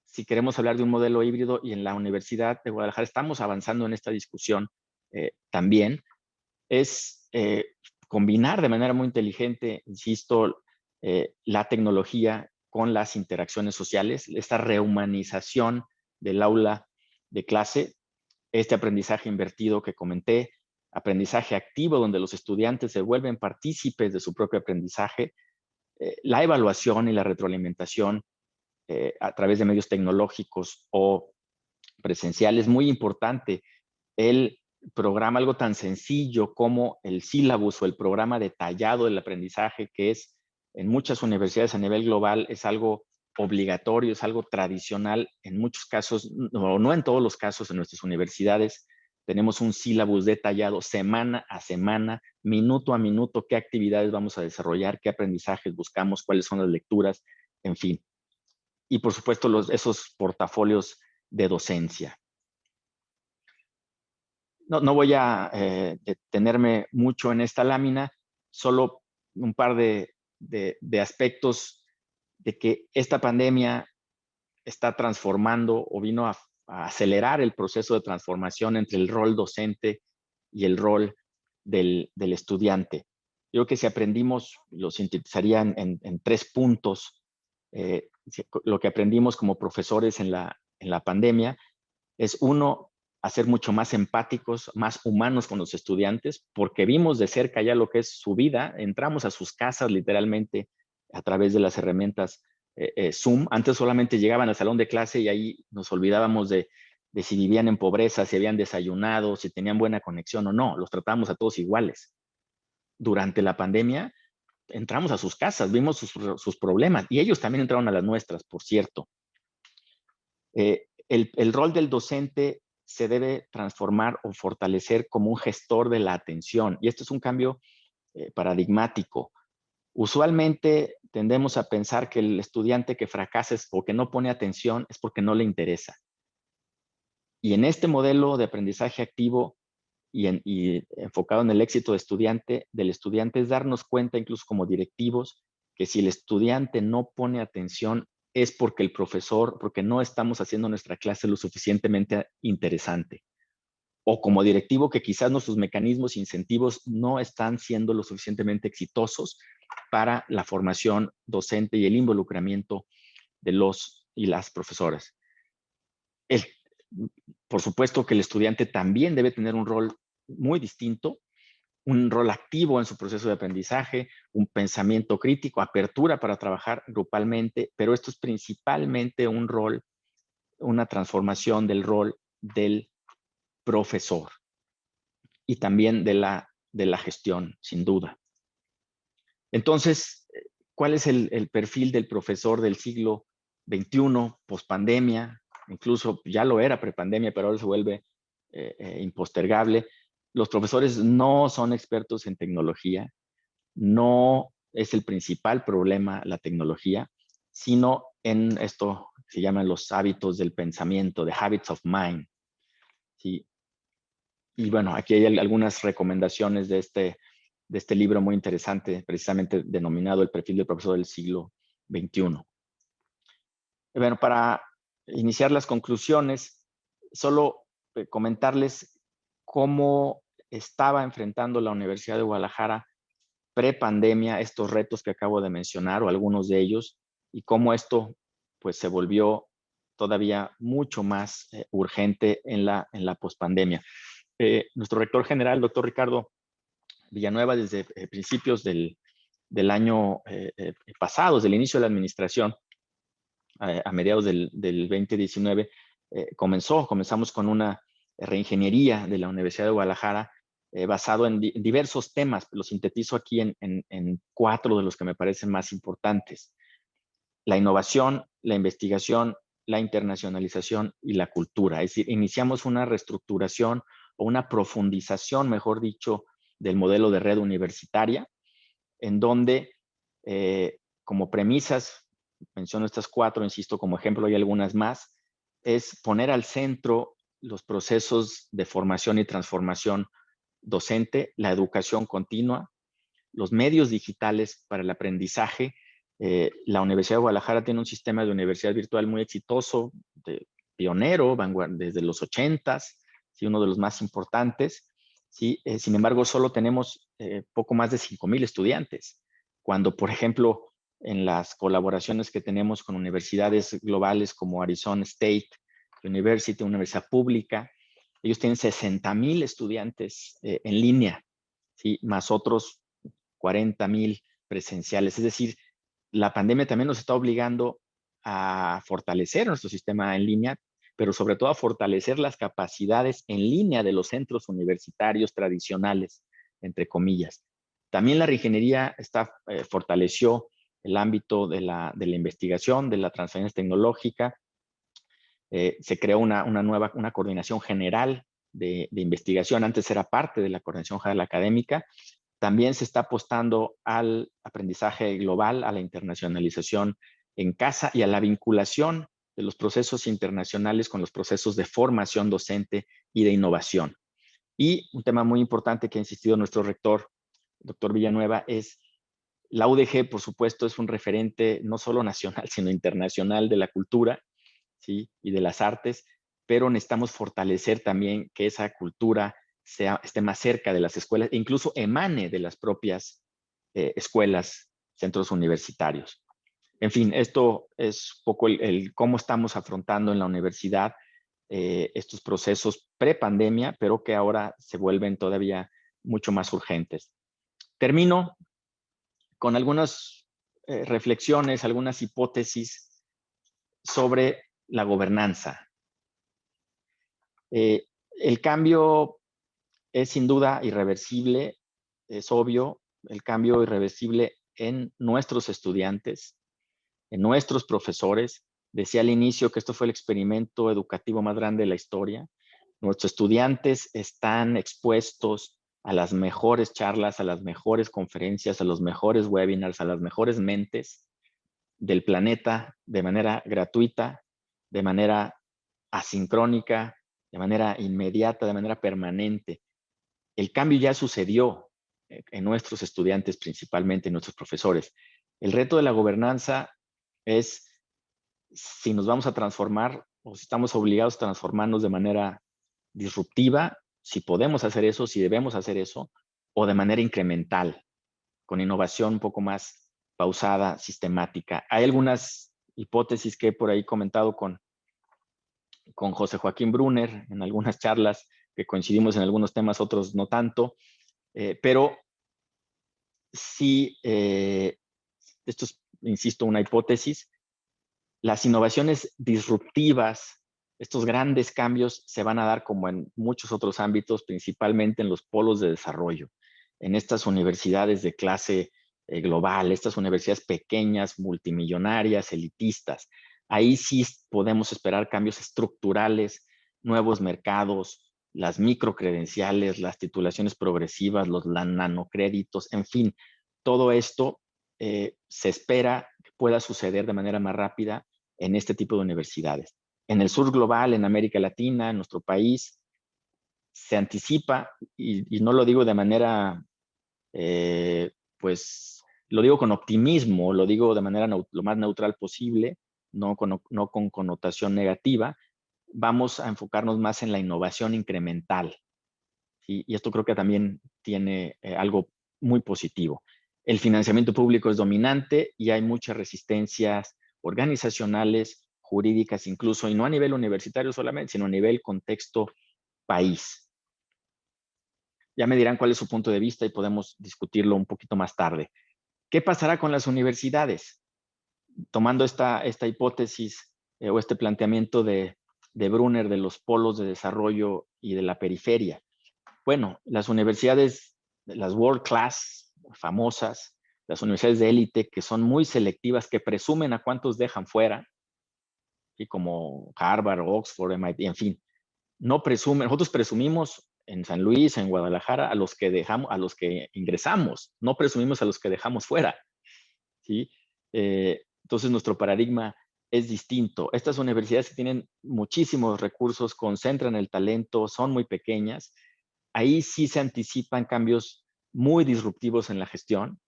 si queremos hablar de un modelo híbrido? Y en la Universidad de Guadalajara estamos avanzando en esta discusión también. Es combinar de manera muy inteligente, insisto, la tecnología con las interacciones sociales, esta rehumanización del aula de clase, este aprendizaje invertido que comenté, aprendizaje activo donde los estudiantes se vuelven partícipes de su propio aprendizaje, la evaluación y la retroalimentación a través de medios tecnológicos o presenciales, muy importante. El programa, algo tan sencillo como el sílabus o el programa detallado del aprendizaje, que es en muchas universidades a nivel global, es algo obligatorio, es algo tradicional. En muchos casos, no en todos los casos, en nuestras universidades tenemos un sílabus detallado semana a semana, minuto a minuto, qué actividades vamos a desarrollar, qué aprendizajes buscamos, cuáles son las lecturas, en fin. Y por supuesto, esos portafolios de docencia. No voy a detenerme mucho en esta lámina, solo un par de aspectos de que esta pandemia está transformando o vino a acelerar el proceso de transformación entre el rol docente y el rol del estudiante. Yo creo que si aprendimos, lo sintetizaría en 3 puntos, lo que aprendimos como profesores en la pandemia es, uno, a ser mucho más empáticos, más humanos con los estudiantes, porque vimos de cerca ya lo que es su vida, entramos a sus casas literalmente a través de las herramientas Zoom. Antes solamente llegaban al salón de clase y ahí nos olvidábamos de si vivían en pobreza, si habían desayunado, si tenían buena conexión o no, los tratábamos a todos iguales. Durante la pandemia entramos a sus casas, vimos sus problemas y ellos también entraron a las nuestras, por cierto. El rol del docente se debe transformar o fortalecer como un gestor de la atención. Y esto es un cambio paradigmático. Usualmente tendemos a pensar que el estudiante que fracasa o que no pone atención es porque no le interesa. Y en este modelo de aprendizaje activo y enfocado en el éxito del estudiante es darnos cuenta, incluso como directivos, que si el estudiante no pone atención es porque el profesor, porque no estamos haciendo nuestra clase lo suficientemente interesante. O como directivo que quizás nuestros mecanismos e incentivos no están siendo lo suficientemente exitosos para la formación docente y el involucramiento de los y las profesoras. Por supuesto que el estudiante también debe tener un rol muy distinto, un rol activo en su proceso de aprendizaje, un pensamiento crítico, apertura para trabajar grupalmente, pero esto es principalmente un rol, una transformación del rol del profesor y también de la gestión, sin duda. Entonces, ¿cuál es el perfil del profesor del siglo XXI, pospandemia? Incluso ya lo era prepandemia, pero ahora se vuelve impostergable. Los profesores no son expertos en tecnología, no es el principal problema la tecnología, sino en esto que se llaman los hábitos del pensamiento, the habits of mind. ¿Sí? Y bueno, aquí hay algunas recomendaciones de este libro muy interesante, precisamente denominado El perfil del profesor del siglo XXI. Bueno, para iniciar las conclusiones, solo comentarles cómo estaba enfrentando la Universidad de Guadalajara prepandemia estos retos que acabo de mencionar, o algunos de ellos, y cómo esto pues se volvió todavía mucho más urgente en la pospandemia. Nuestro rector general, doctor Ricardo Villanueva, desde principios del año pasado, desde el inicio de la administración, a mediados del 2019, comenzamos con una reingeniería de la Universidad de Guadalajara basado en diversos temas. Lo sintetizo aquí en 4 de los que me parecen más importantes: la innovación, la investigación, la internacionalización y la cultura. Es decir, iniciamos una reestructuración o una profundización, mejor dicho, del modelo de red universitaria, en donde como premisas, menciono estas 4, insisto, como ejemplo hay algunas más, es poner al centro los procesos de formación y transformación docente, la educación continua, los medios digitales para el aprendizaje. La Universidad de Guadalajara tiene un sistema de universidad virtual muy exitoso, pionero, desde los 80s, ¿sí? Uno de los más importantes. ¿Sí? Sin embargo, solo tenemos poco más de 5,000 estudiantes, cuando, por ejemplo, en las colaboraciones que tenemos con universidades globales como Arizona State University, una universidad pública, ellos tienen 60,000 estudiantes en línea, ¿sí? Más otros 40,000 presenciales. Es decir, la pandemia también nos está obligando a fortalecer nuestro sistema en línea, pero sobre todo a fortalecer las capacidades en línea de los centros universitarios tradicionales, entre comillas. También la reingeniería fortaleció el ámbito de la investigación, de la transferencia tecnológica. Se creó una coordinación general de investigación. Antes era parte de la coordinación general académica. También se está apostando al aprendizaje global, a la internacionalización en casa y a la vinculación de los procesos internacionales con los procesos de formación docente y de innovación. Y un tema muy importante que ha insistido nuestro rector, doctor Villanueva, es la UDG, por supuesto, es un referente no solo nacional, sino internacional de la cultura, ¿sí? Y de las artes, pero necesitamos fortalecer también que esa cultura esté más cerca de las escuelas e incluso emane de las propias escuelas, centros universitarios. En fin, esto es un poco cómo estamos afrontando en la universidad estos procesos pre-pandemia, pero que ahora se vuelven todavía mucho más urgentes. Termino con algunas reflexiones, algunas hipótesis sobre la gobernanza. El cambio es sin duda irreversible, es obvio, el cambio irreversible en nuestros estudiantes, en nuestros profesores. Decía al inicio que esto fue el experimento educativo más grande de la historia. Nuestros estudiantes están expuestos a las mejores charlas, a las mejores conferencias, a los mejores webinars, a las mejores mentes del planeta de manera gratuita, de manera asincrónica, de manera inmediata, de manera permanente. El cambio ya sucedió en nuestros estudiantes, principalmente en nuestros profesores. El reto de la gobernanza es si nos vamos a transformar o si estamos obligados a transformarnos de manera disruptiva, si podemos hacer eso, si debemos hacer eso, o de manera incremental, con innovación un poco más pausada, sistemática. Hay algunas hipótesis que he por ahí comentado con José Joaquín Brunner en algunas charlas, que coincidimos en algunos temas, otros no tanto, pero sí, esto es, insisto, una hipótesis. Las innovaciones disruptivas, estos grandes cambios se van a dar como en muchos otros ámbitos, principalmente en los polos de desarrollo, en estas universidades de clase global, estas universidades pequeñas, multimillonarias, elitistas. Ahí sí podemos esperar cambios estructurales, nuevos mercados, las microcredenciales, las titulaciones progresivas, los nanocréditos, en fin, todo esto se espera que pueda suceder de manera más rápida en este tipo de universidades. En el sur global, en América Latina, en nuestro país, se anticipa, y no lo digo de manera, pues, lo digo con optimismo, lo digo de manera lo más neutral posible, no con connotación negativa, vamos a enfocarnos más en la innovación incremental. ¿Sí? Y esto creo que también tiene algo muy positivo. El financiamiento público es dominante y hay muchas resistencias organizacionales, jurídicas incluso, y no a nivel universitario solamente, sino a nivel contexto país. Ya me dirán cuál es su punto de vista y podemos discutirlo un poquito más tarde. ¿Qué pasará con las universidades? Tomando esta hipótesis o este planteamiento de Brunner de los polos de desarrollo y de la periferia. Bueno, las universidades, las world class, famosas, las universidades de élite, que son muy selectivas, que presumen a cuántos dejan fuera, y como Harvard, Oxford, MIT, en fin, no presumen, nosotros presumimos en San Luis, en Guadalajara, a los que dejamos, a los que ingresamos, no presumimos a los que dejamos fuera, ¿sí? Entonces nuestro paradigma es distinto. Estas universidades que tienen muchísimos recursos, concentran el talento, son muy pequeñas, ahí sí se anticipan cambios muy disruptivos en la gestión.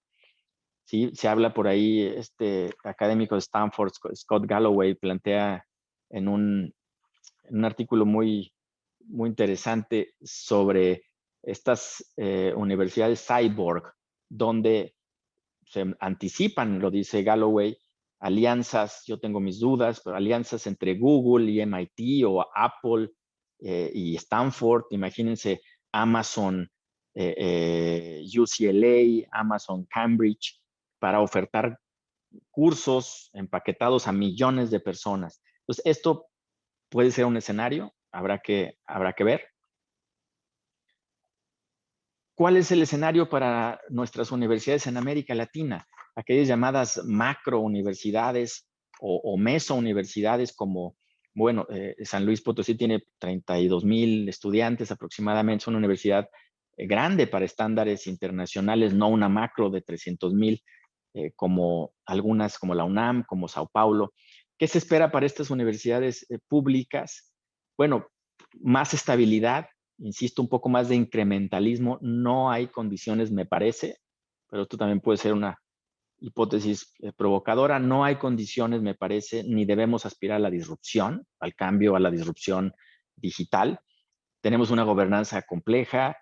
¿Sí? Se habla por ahí, este académico de Stanford, Scott Galloway, plantea en un artículo muy interesante sobre estas universidades cyborg, donde se anticipan, lo dice Galloway, alianzas, yo tengo mis dudas, pero alianzas entre Google y MIT o Apple y Stanford, imagínense Amazon, UCLA, Amazon Cambridge, para ofertar cursos empaquetados a millones de personas. Entonces, esto puede ser un escenario, habrá que ver. ¿Cuál es el escenario para nuestras universidades en América Latina? Aquellas llamadas macrouniversidades o mesouniversidades como, bueno, San Luis Potosí tiene 32,000 estudiantes aproximadamente, es una universidad grande para estándares internacionales, no una macro de 300,000 como algunas, como la UNAM, como Sao Paulo. ¿Qué se espera para estas universidades públicas? Bueno, más estabilidad, insisto, un poco más de incrementalismo. No hay condiciones, me parece, pero esto también puede ser una hipótesis provocadora. No hay condiciones, me parece, ni debemos aspirar a la disrupción, al cambio, a la disrupción digital. Tenemos una gobernanza compleja,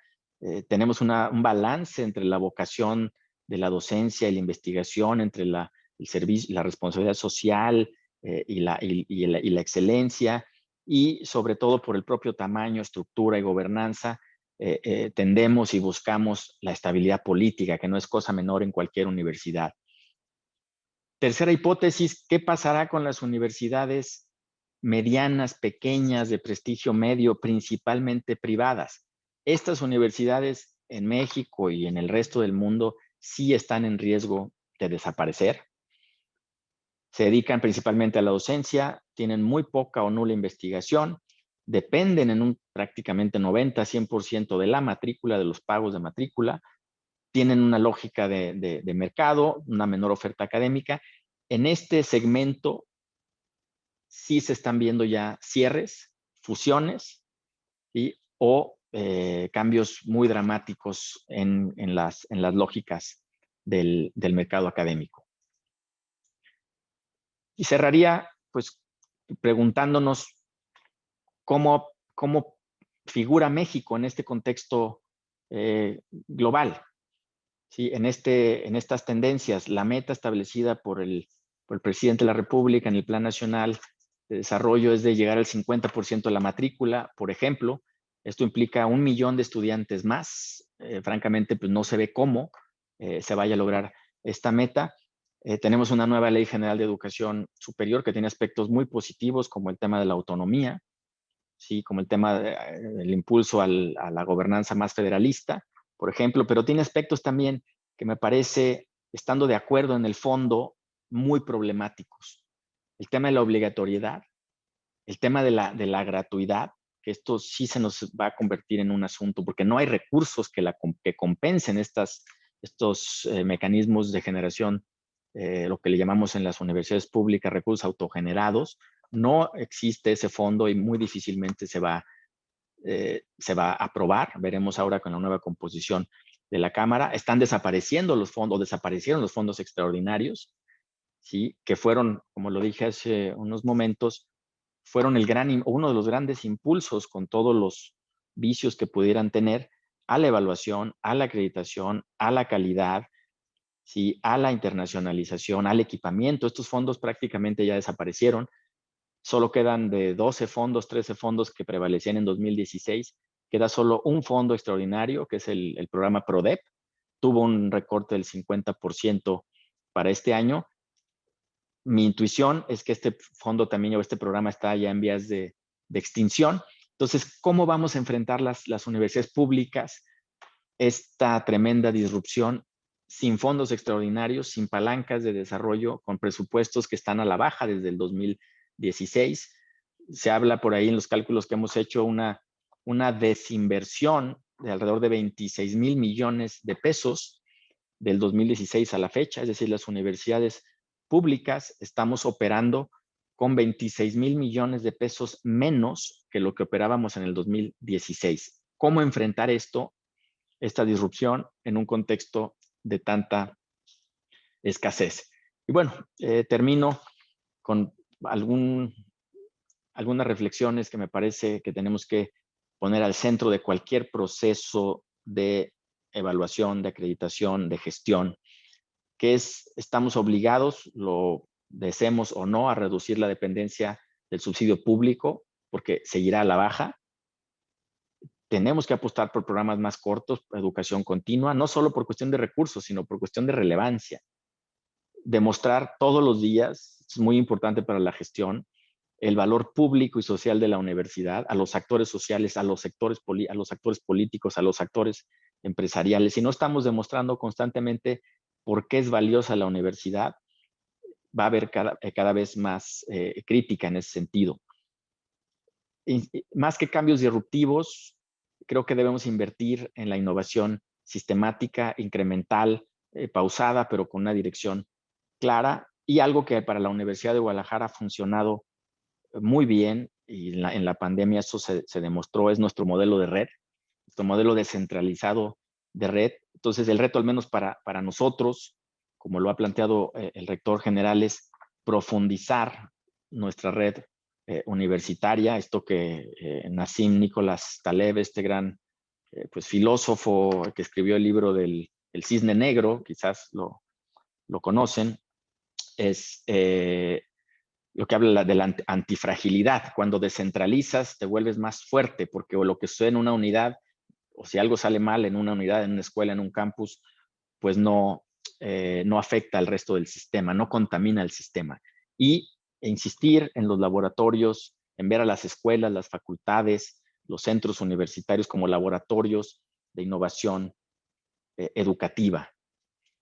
tenemos un balance entre la vocación de la docencia y la investigación, entre el servicio, la responsabilidad social y la excelencia, y sobre todo por el propio tamaño, estructura y gobernanza, tendemos y buscamos la estabilidad política, que no es cosa menor en cualquier universidad. Tercera hipótesis, ¿qué pasará con las universidades medianas, pequeñas, de prestigio medio, principalmente privadas? Estas universidades en México y en el resto del mundo sí están en riesgo de desaparecer. Se dedican principalmente a la docencia, tienen muy poca o nula investigación, dependen en un prácticamente 90-100% de la matrícula, de los pagos de matrícula, tienen una lógica de mercado, una menor oferta académica. En este segmento sí se están viendo ya cierres, fusiones, ¿sí? O cambios muy dramáticos en las lógicas del mercado académico. Y cerraría pues preguntándonos cómo figura México en este contexto global. ¿Sí? En estas tendencias, la meta establecida por el presidente de la República en el Plan Nacional de Desarrollo es de llegar al 50% de la matrícula, por ejemplo. Esto implica 1 millón de estudiantes más. Francamente, pues no se ve cómo se vaya a lograr esta meta. Tenemos una nueva Ley General de Educación Superior que tiene aspectos muy positivos, como el tema de la autonomía, ¿sí? Como el tema del impulso a la gobernanza más federalista, por ejemplo, pero tiene aspectos también que me parece, estando de acuerdo en el fondo, muy problemáticos. El tema de la obligatoriedad, el tema de la gratuidad, que esto sí se nos va a convertir en un asunto, porque no hay recursos que compensen estos mecanismos de generación, lo que le llamamos en las universidades públicas recursos autogenerados. No existe ese fondo y muy difícilmente se va a aprobar. Veremos ahora con la nueva composición de la Cámara. Están desapareciendo los fondos, desaparecieron los fondos extraordinarios, ¿sí? Que fueron, como lo dije hace unos momentos, fueron uno de los grandes impulsos con todos los vicios que pudieran tener a la evaluación, a la acreditación, a la calidad, ¿sí? A la internacionalización, al equipamiento. Estos fondos prácticamente ya desaparecieron. Solo quedan de 12 fondos, 13 fondos que prevalecían en 2016. Queda solo un fondo extraordinario, que es el programa PRODEP. Tuvo un recorte del 50% para este año. Mi intuición es que este fondo también, o este programa, está ya en vías de extinción. Entonces, ¿cómo vamos a enfrentar las universidades públicas esta tremenda disrupción sin fondos extraordinarios, sin palancas de desarrollo, con presupuestos que están a la baja desde el 2016? Se habla por ahí en los cálculos que hemos hecho una desinversión de alrededor de 26,000 millones de pesos del 2016 a la fecha, es decir, las universidades públicas estamos operando con 26,000 millones de pesos menos que lo que operábamos en el 2016. ¿Cómo enfrentar esta disrupción en un contexto de tanta escasez? Y bueno, termino con algunas reflexiones que me parece que tenemos que poner al centro de cualquier proceso de evaluación, de acreditación, de gestión, que estamos obligados, lo deseemos o no, a reducir la dependencia del subsidio público, porque seguirá a la baja. Tenemos que apostar por programas más cortos, educación continua, no solo por cuestión de recursos, sino por cuestión de relevancia. Demostrar todos los días, es muy importante para la gestión, el valor público y social de la universidad, a los actores sociales, a los actores políticos, a los actores empresariales. Si no estamos demostrando constantemente por qué es valiosa la universidad, va a haber cada vez más crítica en ese sentido. Y más que cambios disruptivos, creo que debemos invertir en la innovación sistemática, incremental, pausada, pero con una dirección clara, y algo que para la Universidad de Guadalajara ha funcionado muy bien, y en la pandemia eso se demostró, es nuestro modelo de red, nuestro modelo descentralizado de red. Entonces, el reto, al menos para nosotros, como lo ha planteado el rector general, es profundizar nuestra red universitaria, esto que Nassim Nicholas Taleb, este gran pues, filósofo que escribió el libro del Cisne Negro, quizás lo conocen, es lo que habla de la antifragilidad. Cuando descentralizas, te vuelves más fuerte, porque lo que sucede en una unidad, o si algo sale mal en una unidad, en una escuela, en un campus, pues no afecta al resto del sistema, no contamina el sistema. Y insistir en los laboratorios, en ver a las escuelas, las facultades, los centros universitarios como laboratorios de innovación educativa.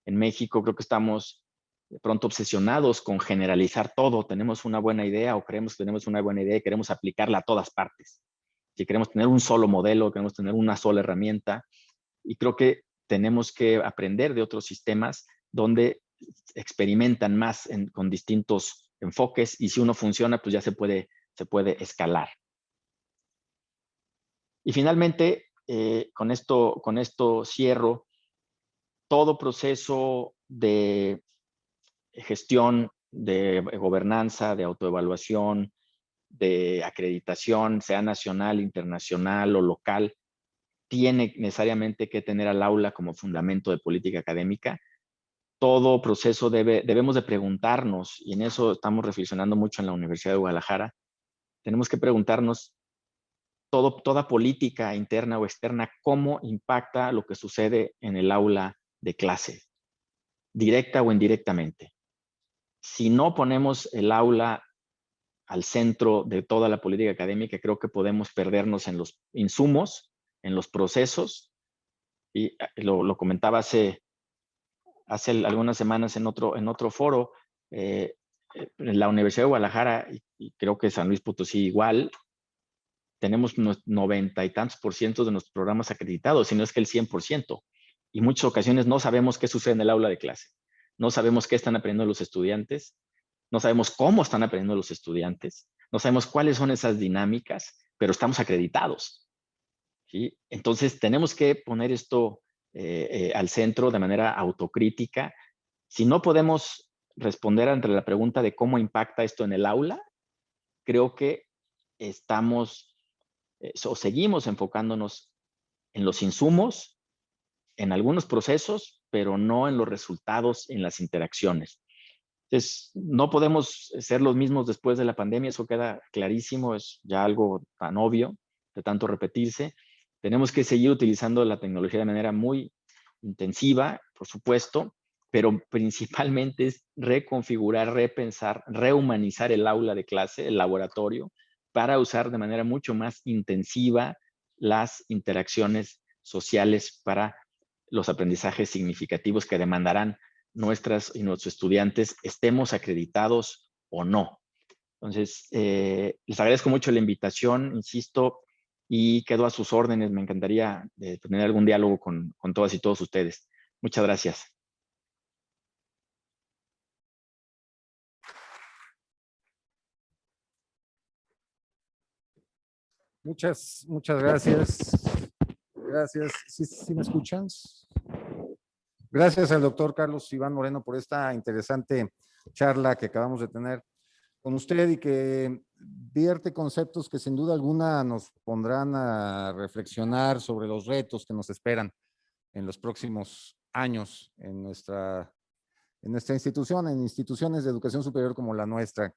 En México creo que estamos de pronto obsesionados con generalizar todo. Tenemos una buena idea o creemos que tenemos una buena idea y queremos aplicarla a todas partes. Si queremos tener un solo modelo, queremos tener una sola herramienta, y creo que tenemos que aprender de otros sistemas donde experimentan más con distintos enfoques, y si uno funciona, pues ya se puede escalar. Y finalmente, con esto cierro. Todo proceso de gestión de gobernanza, de autoevaluación, de acreditación, sea nacional, internacional o local, tiene necesariamente que tener al aula como fundamento de política académica. Todo proceso debemos de preguntarnos, y en eso estamos reflexionando mucho en la Universidad de Guadalajara, tenemos que preguntarnos toda política interna o externa, cómo impacta lo que sucede en el aula de clase, directa o indirectamente. Si no ponemos el aula al centro de toda la política académica, creo que podemos perdernos en los insumos, en los procesos, y lo comentaba hace algunas semanas en otro foro, en la Universidad de Guadalajara, y creo que San Luis Potosí igual, tenemos 90 y tantos % de nuestros programas acreditados, si no es que el 100%. Y en muchas ocasiones no sabemos qué sucede en el aula de clase. No sabemos qué están aprendiendo los estudiantes. No sabemos cómo están aprendiendo los estudiantes. No sabemos cuáles son esas dinámicas, pero estamos acreditados, ¿sí? Entonces tenemos que poner esto al centro de manera autocrítica. Si no podemos responder ante la pregunta de cómo impacta esto en el aula, creo que estamos o seguimos enfocándonos en los insumos, en algunos procesos, pero no en los resultados, en las interacciones. Entonces, no podemos ser los mismos después de la pandemia, eso queda clarísimo, es ya algo tan obvio de tanto repetirse. Tenemos que seguir utilizando la tecnología de manera muy intensiva, por supuesto, pero principalmente es reconfigurar, repensar, rehumanizar el aula de clase, el laboratorio, para usar de manera mucho más intensiva las interacciones sociales para los aprendizajes significativos que demandarán nuestras y nuestros estudiantes, estemos acreditados o no. Entonces, les agradezco mucho la invitación, insisto, y quedo a sus órdenes. Me encantaría tener algún diálogo con todas y todos ustedes. Muchas gracias. Muchas gracias. Gracias. ¿Sí me escuchan? Gracias al doctor Carlos Iván Moreno por esta interesante charla que acabamos de tener con usted y que vierte conceptos que sin duda alguna nos pondrán a reflexionar sobre los retos que nos esperan en los próximos años en nuestra institución, en instituciones de educación superior como la nuestra.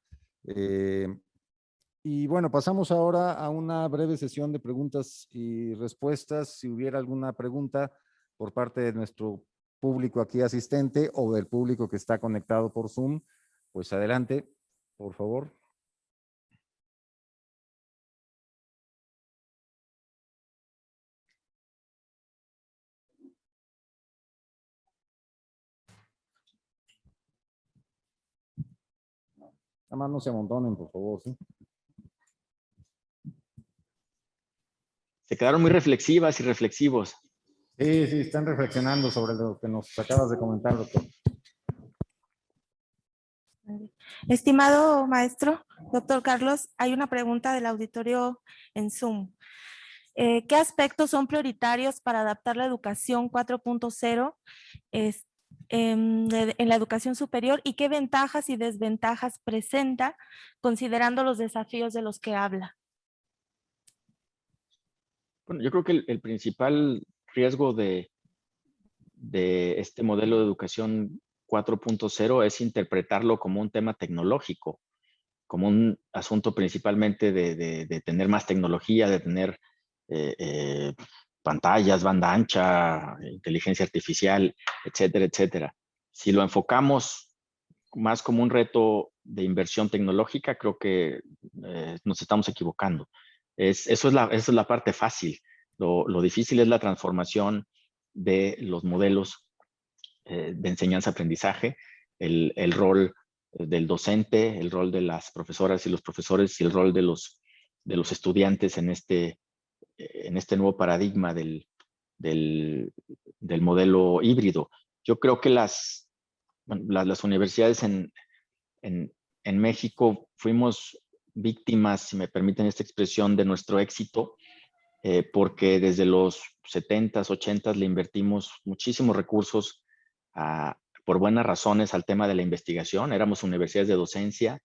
Y bueno, pasamos ahora a una breve sesión de preguntas y respuestas. Si hubiera alguna pregunta por parte de nuestro público aquí asistente o del público que está conectado por Zoom, pues adelante, por favor. Nada más no se amontonen, por favor, ¿sí? Se quedaron muy reflexivas y reflexivos. Sí, están reflexionando sobre lo que nos acabas de comentar, doctor. Estimado maestro, doctor Carlos, hay una pregunta del auditorio en Zoom. ¿Qué aspectos son prioritarios para adaptar la educación 4.0 en la educación superior y qué ventajas y desventajas presenta considerando los desafíos de los que habla? Bueno, yo creo que el principal riesgo de este modelo de educación 4.0 es interpretarlo como un tema tecnológico, como un asunto principalmente de tener más tecnología, de tener pantallas, banda ancha, inteligencia artificial, etcétera, etcétera. Si lo enfocamos más como un reto de inversión tecnológica, creo que nos estamos equivocando. Esa es la parte fácil. Lo difícil es la transformación de los modelos de enseñanza-aprendizaje, el rol del docente, el rol de las profesoras y los profesores y el rol de los estudiantes en este nuevo paradigma del modelo híbrido. Yo creo que las universidades en México fuimos víctimas, si me permiten esta expresión, de nuestro éxito, porque desde los 70s, 80s le invertimos muchísimos recursos a por buenas razones al tema de la investigación. Éramos universidades de docencia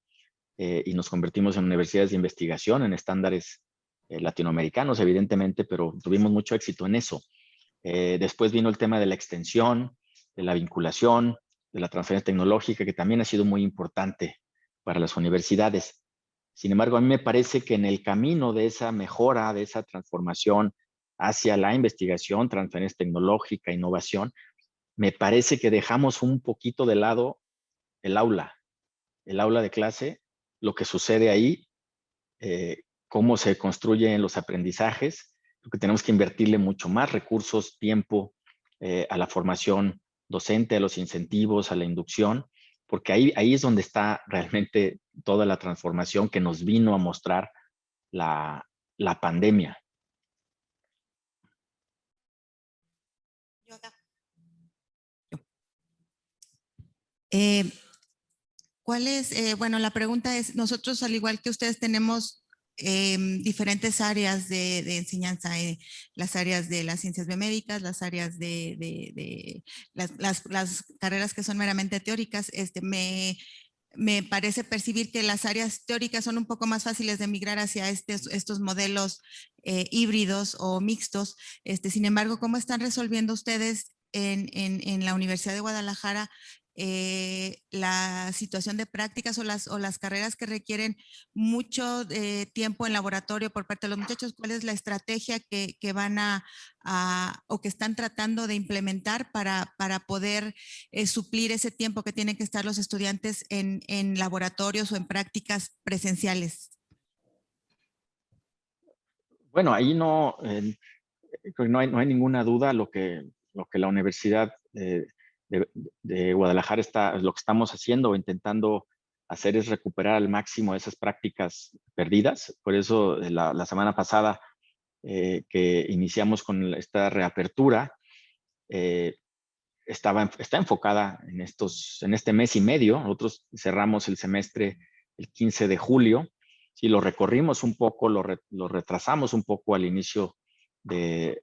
y nos convertimos en universidades de investigación, en estándares latinoamericanos, evidentemente, pero tuvimos mucho éxito en eso. Después vino el tema de la extensión, de la vinculación, de la transferencia tecnológica, que también ha sido muy importante para las universidades. Sin embargo, a mí me parece que en el camino de esa mejora, de esa transformación hacia la investigación, transferencia tecnológica, innovación, me parece que dejamos un poquito de lado el aula de clase, lo que sucede ahí, cómo se construyen los aprendizajes. Creo que tenemos que invertirle mucho más recursos, tiempo a la formación docente, a los incentivos, a la inducción, porque ahí es donde está realmente toda la transformación que nos vino a mostrar la pandemia. ¿Cuál es? Bueno, la pregunta es, nosotros al igual que ustedes tenemos diferentes áreas de enseñanza, las áreas de las ciencias biomédicas, las áreas de las carreras que son meramente teóricas. Me parece percibir que las áreas teóricas son un poco más fáciles de migrar hacia estos modelos híbridos o mixtos. Sin embargo, ¿cómo están resolviendo ustedes en la Universidad de Guadalajara la situación de prácticas o las carreras que requieren mucho tiempo en laboratorio por parte de los muchachos? ¿Cuál es la estrategia que van o que están tratando de implementar para poder suplir ese tiempo que tienen que estar los estudiantes en laboratorios o en prácticas presenciales? Bueno, ahí no hay ninguna duda lo que la Universidad de Guadalajara lo que estamos haciendo o intentando hacer es recuperar al máximo esas prácticas perdidas. Por eso la semana pasada que iniciamos con esta reapertura, está enfocada en este mes y medio. Nosotros cerramos el semestre el 15 de julio. Sí, lo recorrimos un poco, lo retrasamos un poco al inicio de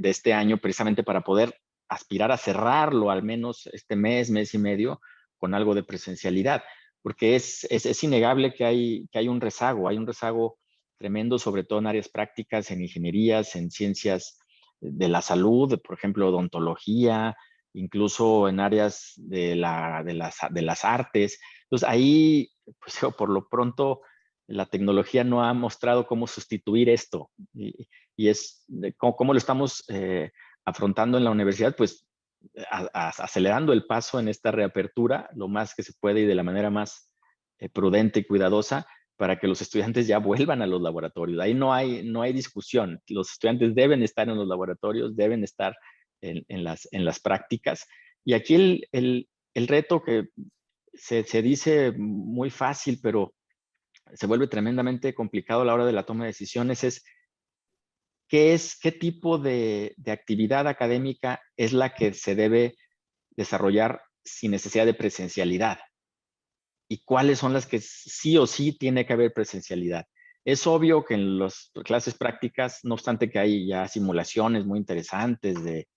este año, precisamente para poder aspirar a cerrarlo al menos este mes y medio con algo de presencialidad, porque es innegable que hay un rezago tremendo, sobre todo en áreas prácticas, en ingenierías, en ciencias de la salud, por ejemplo, odontología, incluso en áreas de las artes. Entonces ahí, pues por lo pronto, la tecnología no ha mostrado cómo sustituir esto y es cómo lo estamos afrontando en la universidad, pues acelerando el paso en esta reapertura lo más que se puede y de la manera más prudente y cuidadosa para que los estudiantes ya vuelvan a los laboratorios. Ahí no hay discusión. Los estudiantes deben estar en los laboratorios, deben estar en las prácticas. Y aquí el reto que se dice muy fácil, pero se vuelve tremendamente complicado a la hora de la toma de decisiones, es qué tipo de actividad académica es la que se debe desarrollar sin necesidad de presencialidad y cuáles son las que sí o sí tiene que haber presencialidad. Es obvio que en las clases prácticas, no obstante que hay ya simulaciones muy interesantes de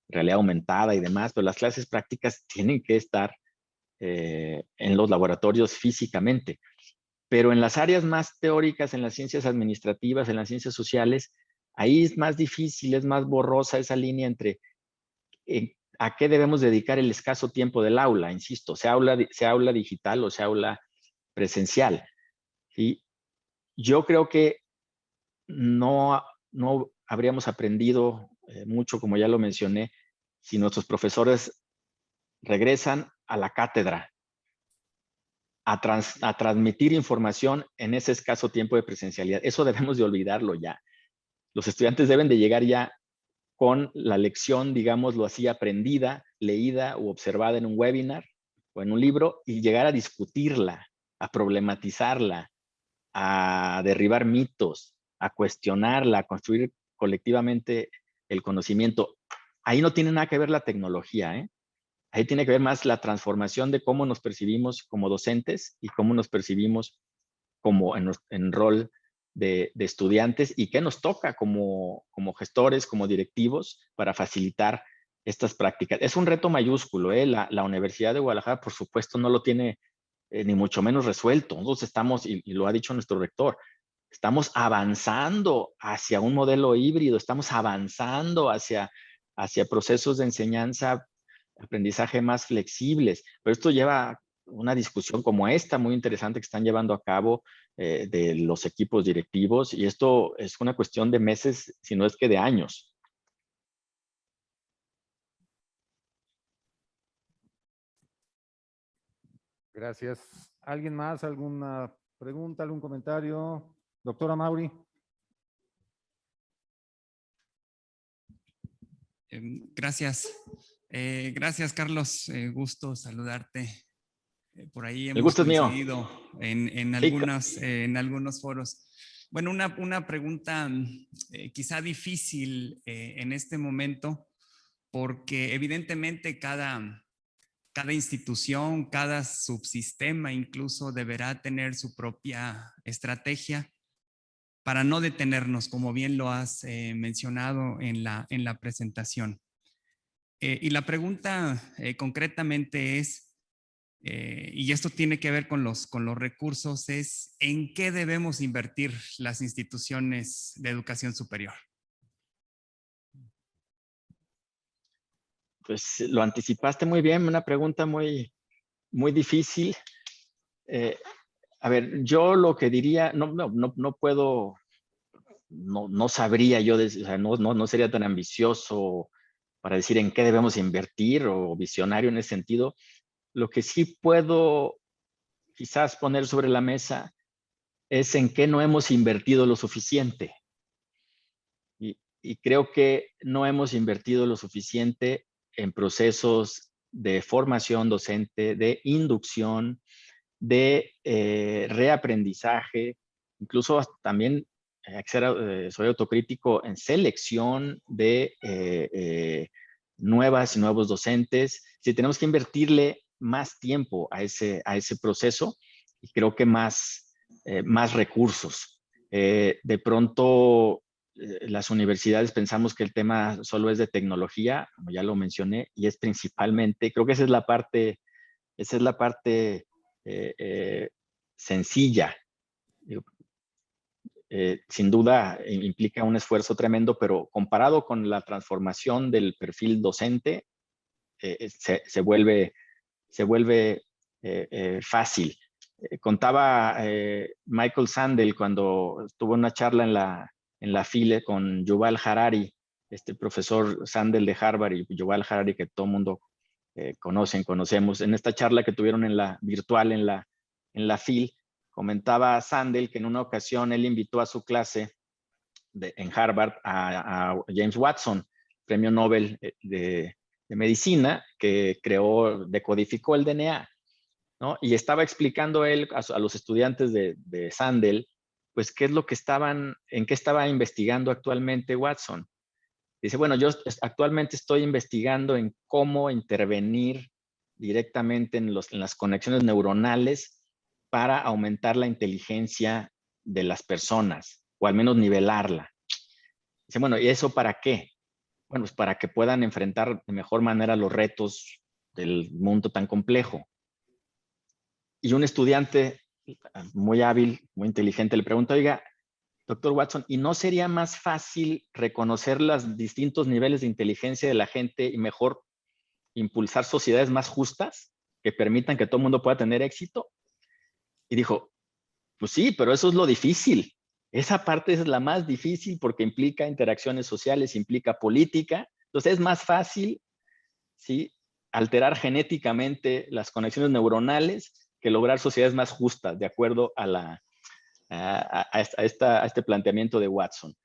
realidad aumentada y demás, pero las clases prácticas tienen que estar en los laboratorios físicamente. Pero en las áreas más teóricas, en las ciencias administrativas, en las ciencias sociales, ahí es más difícil, es más borrosa esa línea entre a qué debemos dedicar el escaso tiempo del aula. Insisto, sea aula digital o sea aula presencial. ¿Sí? Yo creo que no habríamos aprendido mucho, como ya lo mencioné, si nuestros profesores regresan a la cátedra, a transmitir información en ese escaso tiempo de presencialidad. Eso debemos de olvidarlo ya. Los estudiantes deben de llegar ya con la lección, digámoslo así, aprendida, leída o observada en un webinar o en un libro y llegar a discutirla, a problematizarla, a derribar mitos, a cuestionarla, a construir colectivamente el conocimiento. Ahí no tiene nada que ver la tecnología, ¿eh? Ahí tiene que ver más la transformación de cómo nos percibimos como docentes y cómo nos percibimos como en rol de estudiantes y qué nos toca como gestores, como directivos, para facilitar estas prácticas. Es un reto mayúsculo, ¿eh? La Universidad de Guadalajara, por supuesto, no lo tiene ni mucho menos resuelto. Nosotros estamos, y lo ha dicho nuestro rector, estamos avanzando hacia un modelo híbrido, estamos avanzando hacia procesos de enseñanza, aprendizaje más flexibles, pero esto lleva una discusión como esta, muy interesante, que están llevando a cabo de los equipos directivos, y esto es una cuestión de meses, si no es que de años. Gracias. ¿Alguien más? ¿Alguna pregunta, algún comentario? Doctora Mauri. Gracias. Gracias, Carlos. Gusto saludarte. Por ahí El hemos gusto es mío. coincidido en algunos foros. Bueno, una pregunta quizá difícil en este momento, porque evidentemente cada institución, cada subsistema incluso deberá tener su propia estrategia para no detenernos, como bien lo has mencionado en la presentación. Y la pregunta concretamente es, y esto tiene que ver con los recursos, es ¿en qué debemos invertir las instituciones de educación superior? Pues lo anticipaste muy bien, una pregunta muy difícil. A ver, yo lo que diría, no puedo, no sabría yo, o sea, no sería tan ambicioso para decir en qué debemos invertir o visionario en ese sentido. Lo que sí puedo quizás poner sobre la mesa es en qué no hemos invertido lo suficiente. Y creo que no hemos invertido lo suficiente en procesos de formación docente, de inducción, de reaprendizaje, incluso también soy autocrítico en selección de nuevas y nuevos docentes. Si tenemos que invertirle más tiempo a ese proceso y creo que más recursos. De pronto, las universidades pensamos que el tema solo es de tecnología, como ya lo mencioné, y es principalmente, creo que esa es la parte sencilla. Sin duda implica un esfuerzo tremendo, pero comparado con la transformación del perfil docente, se vuelve fácil. Contaba Michael Sandel cuando tuvo una charla en la FILE con Yuval Harari, este profesor Sandel de Harvard y Yuval Harari que todo el mundo conocemos. En esta charla que tuvieron en la virtual en la FIL, comentaba Sandel que en una ocasión él invitó a su clase en Harvard a James Watson, premio Nobel de medicina, que decodificó el DNA, ¿no? Y estaba explicando él a los estudiantes de Sandel, pues qué es lo que en qué estaba investigando actualmente Watson. Dice, bueno, yo actualmente estoy investigando en cómo intervenir directamente en las conexiones neuronales para aumentar la inteligencia de las personas, o al menos nivelarla. Dice, bueno, ¿y eso para qué? Bueno, pues para que puedan enfrentar de mejor manera los retos del mundo tan complejo. Y un estudiante muy hábil, muy inteligente, le pregunta, oiga, doctor Watson, ¿y no sería más fácil reconocer los distintos niveles de inteligencia de la gente y mejor impulsar sociedades más justas que permitan que todo el mundo pueda tener éxito? Y dijo, pues sí, pero eso es lo difícil. Esa parte es la más difícil porque implica interacciones sociales, implica política. Entonces es más fácil, ¿sí?, alterar genéticamente las conexiones neuronales que lograr sociedades más justas, de acuerdo a este planteamiento de Watson.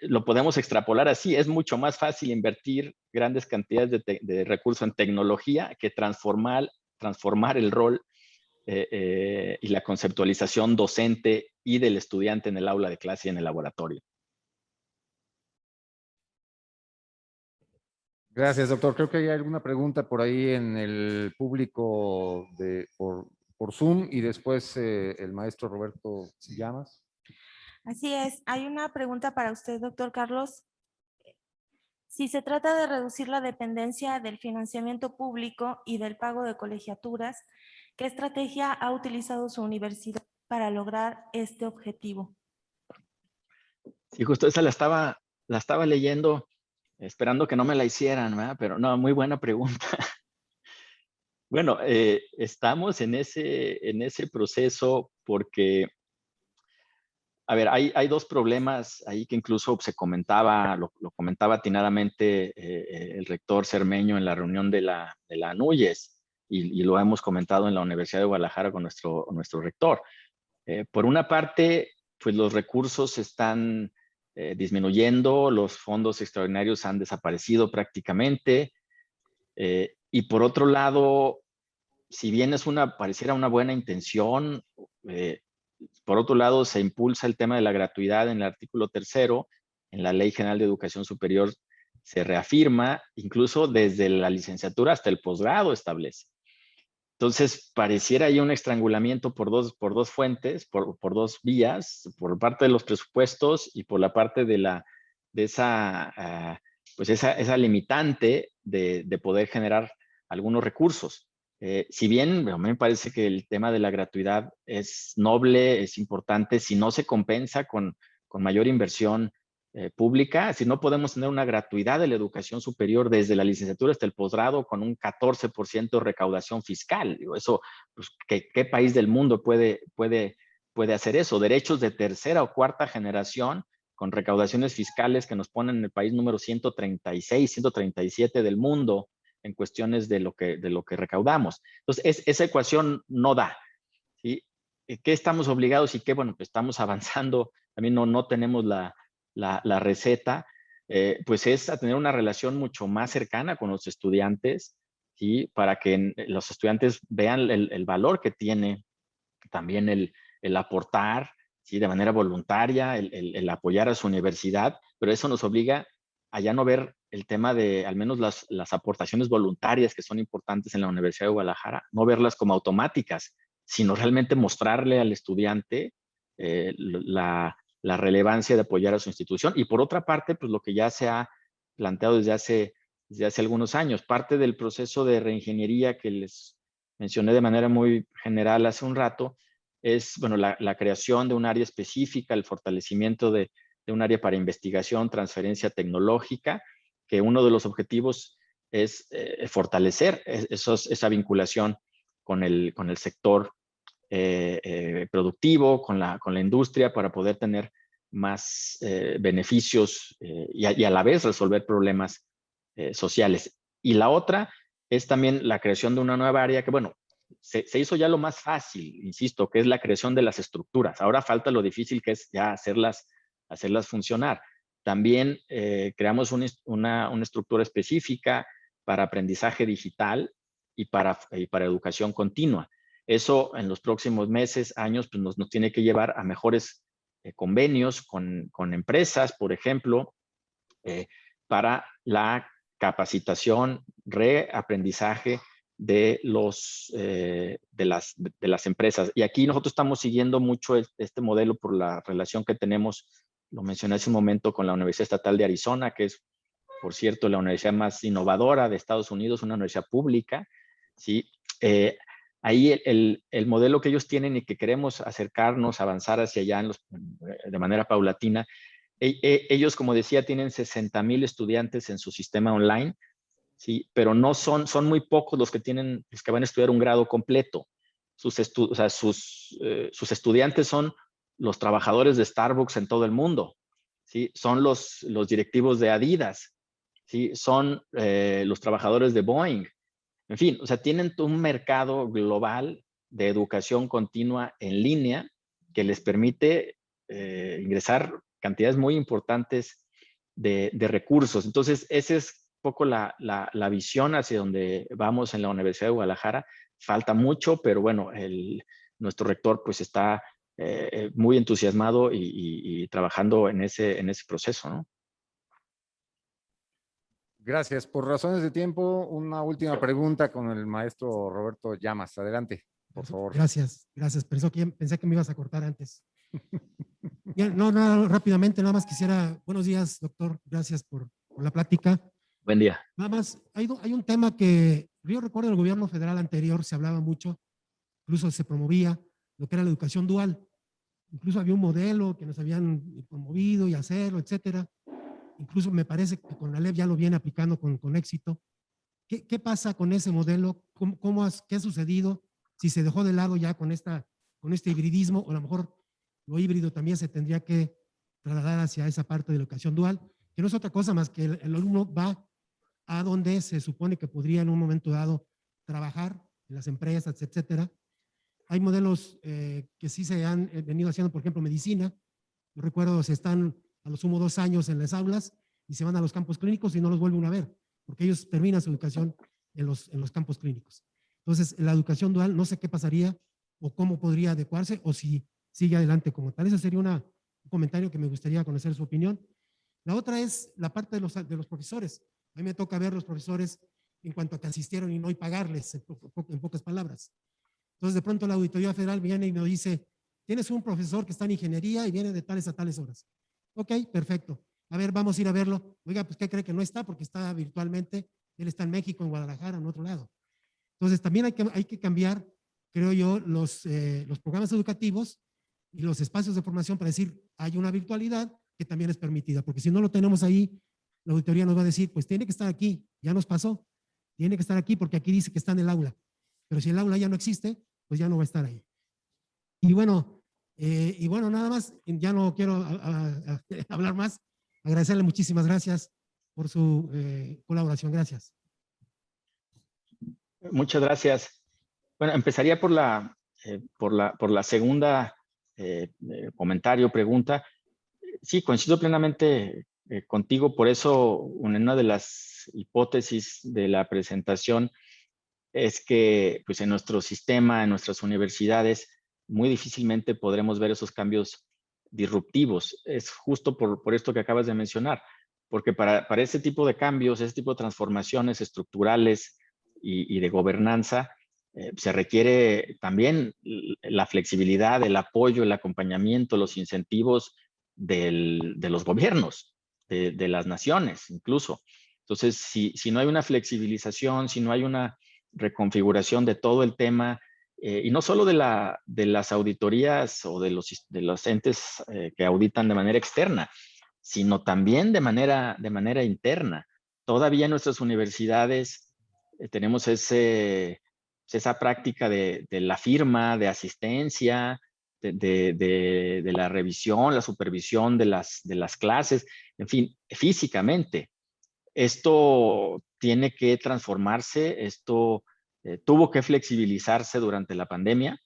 Lo podemos extrapolar así, es mucho más fácil invertir grandes cantidades de recursos en tecnología que transformar el rol y la conceptualización docente y del estudiante en el aula de clase y en el laboratorio. Gracias, doctor. Creo que hay alguna pregunta por ahí en el público por Zoom y después el maestro Roberto Llamas. Así es. Hay una pregunta para usted, doctor Carlos. Si se trata de reducir la dependencia del financiamiento público y del pago de colegiaturas, ¿qué estrategia ha utilizado su universidad para lograr este objetivo? Sí, justo esa la estaba leyendo, esperando que no me la hicieran, ¿verdad? Pero no, muy buena pregunta. Bueno, estamos en ese proceso porque, a ver, hay dos problemas ahí que incluso se comentaba, lo comentaba atinadamente el rector Cermeño en la reunión de la NUYES, y lo hemos comentado en la Universidad de Guadalajara con nuestro rector. Por una parte, pues los recursos están disminuyendo, los fondos extraordinarios han desaparecido prácticamente, y por otro lado, si bien pareciera una buena intención, por otro lado se impulsa el tema de la gratuidad en el artículo 3º, en la Ley General de Educación Superior se reafirma, incluso desde la licenciatura hasta el posgrado establece. Entonces, pareciera ahí un estrangulamiento por dos fuentes, por dos vías, por parte de los presupuestos y por la parte de esa limitante de poder generar algunos recursos. Si bien a mí me parece que el tema de la gratuidad es noble, es importante, si no se compensa con mayor inversión pública, si no podemos tener una gratuidad de la educación superior desde la licenciatura hasta el posgrado con un 14% de recaudación fiscal. Digo, eso, pues, ¿qué país del mundo puede hacer eso? Derechos de tercera o cuarta generación con recaudaciones fiscales que nos ponen en el país número 136, 137 del mundo en cuestiones de lo que recaudamos. Entonces, esa ecuación no da, ¿sí? ¿Qué estamos obligados y qué? Bueno, pues estamos avanzando, también no tenemos la receta, pues es a tener una relación mucho más cercana con los estudiantes, ¿sí? Para que los estudiantes vean el valor que tiene también el aportar, ¿sí? De manera voluntaria, el apoyar a su universidad, pero eso nos obliga a ya no ver el tema de al menos las aportaciones voluntarias que son importantes en la Universidad de Guadalajara, no verlas como automáticas, sino realmente mostrarle al estudiante la relevancia de apoyar a su institución. Y por otra parte, pues lo que ya se ha planteado desde hace algunos años, parte del proceso de reingeniería que les mencioné de manera muy general hace un rato, es, bueno, la creación de un área específica, el fortalecimiento de un área para investigación, transferencia tecnológica, que uno de los objetivos es fortalecer esa vinculación con el sector productivo, con la industria, para poder tener más beneficios y a la vez resolver problemas sociales. Y la otra es también la creación de una nueva área que, bueno, se hizo ya lo más fácil, insisto, que es la creación de las estructuras. Ahora falta lo difícil que es ya hacerlas funcionar. También creamos una estructura específica para aprendizaje digital y para educación continua. Eso en los próximos meses, años, pues nos tiene que llevar a mejores convenios con empresas, por ejemplo, para la capacitación, reaprendizaje de las empresas. Y aquí nosotros estamos siguiendo mucho este modelo por la relación que tenemos, lo mencioné hace un momento, con la Universidad Estatal de Arizona, que es, por cierto, la universidad más innovadora de Estados Unidos, una universidad pública, ¿sí? Ahí el modelo que ellos tienen y que queremos acercarnos, avanzar hacia allá de manera paulatina, ellos, como decía, tienen 60,000 estudiantes en su sistema online, ¿sí? Pero no son muy pocos los que van a estudiar un grado completo. Sus estudiantes son los trabajadores de Starbucks en todo el mundo, ¿sí? Son los directivos de Adidas, ¿sí? Son los trabajadores de Boeing. En fin, o sea, tienen un mercado global de educación continua en línea que les permite ingresar cantidades muy importantes de recursos. Entonces, esa es un poco la visión hacia donde vamos en la Universidad de Guadalajara. Falta mucho, pero bueno, nuestro rector pues está muy entusiasmado y trabajando en ese proceso, ¿no? Gracias. Por razones de tiempo, una última pregunta con el maestro Roberto Llamas. Adelante, por favor. Gracias. Pensé que me ibas a cortar antes. Bien, no, rápidamente, nada más quisiera, buenos días, doctor, gracias por por la plática. Buen día. Nada más, hay un tema que yo recuerdo en el gobierno federal anterior se hablaba mucho, incluso se promovía lo que era la educación dual. Incluso había un modelo que nos habían promovido y hacerlo, etcétera. Incluso me parece que con la LEP ya lo viene aplicando con éxito. ¿Qué pasa con ese modelo? ¿Qué ha sucedido? Si se dejó de lado ya con este hibridismo, o a lo mejor lo híbrido también se tendría que trasladar hacia esa parte de la educación dual, que no es otra cosa más que el alumno va a donde se supone que podría en un momento dado trabajar, en las empresas, etcétera. Hay modelos que sí se han venido haciendo, por ejemplo, medicina. Yo recuerdo, se están a lo sumo 2 años en las aulas y se van a los campos clínicos y no los vuelven a ver, porque ellos terminan su educación en los campos clínicos. Entonces, la educación dual, no sé qué pasaría o cómo podría adecuarse o si sigue adelante como tal. Ese sería un comentario que me gustaría conocer su opinión. La otra es la parte de los profesores. A mí me toca ver los profesores en cuanto a que asistieron y no, y pagarles, en pocas palabras. Entonces, de pronto la Auditoría Federal viene y me dice, tienes un profesor que está en ingeniería y viene de tales a tales horas. Ok, perfecto. A ver, vamos a ir a verlo. Oiga, pues, ¿qué cree? Que no está porque está virtualmente. Él está en México, en Guadalajara, en otro lado. Entonces, también hay que cambiar, creo yo, los programas educativos y los espacios de formación para decir, hay una virtualidad que también es permitida, porque si no lo tenemos ahí, la auditoría nos va a decir, pues tiene que estar aquí, ya nos pasó, tiene que estar aquí porque aquí dice que está en el aula, pero si el aula ya no existe, pues ya no va a estar ahí. Y bueno, nada más, ya no quiero hablar más, agradecerle muchísimas gracias por su colaboración, gracias. Muchas gracias. Bueno, empezaría por la segunda comentario, pregunta. Sí, coincido plenamente contigo, por eso una de las hipótesis de la presentación es que pues, en nuestro sistema, en nuestras universidades, muy difícilmente podremos ver esos cambios disruptivos. Es justo por esto que acabas de mencionar, porque para este tipo de cambios, este tipo de transformaciones estructurales y de gobernanza, se requiere también la flexibilidad, el apoyo, el acompañamiento, los incentivos de los gobiernos, de las naciones incluso. Entonces, si no hay una flexibilización, si no hay una reconfiguración de todo el tema, y no solo de las auditorías o de los entes que auditan de manera externa, sino también de manera interna. Todavía en nuestras universidades tenemos esa práctica de la firma, de asistencia, de la revisión, la supervisión de las clases, en fin, físicamente. Esto tiene que transformarse, esto tuvo que flexibilizarse durante la pandemia,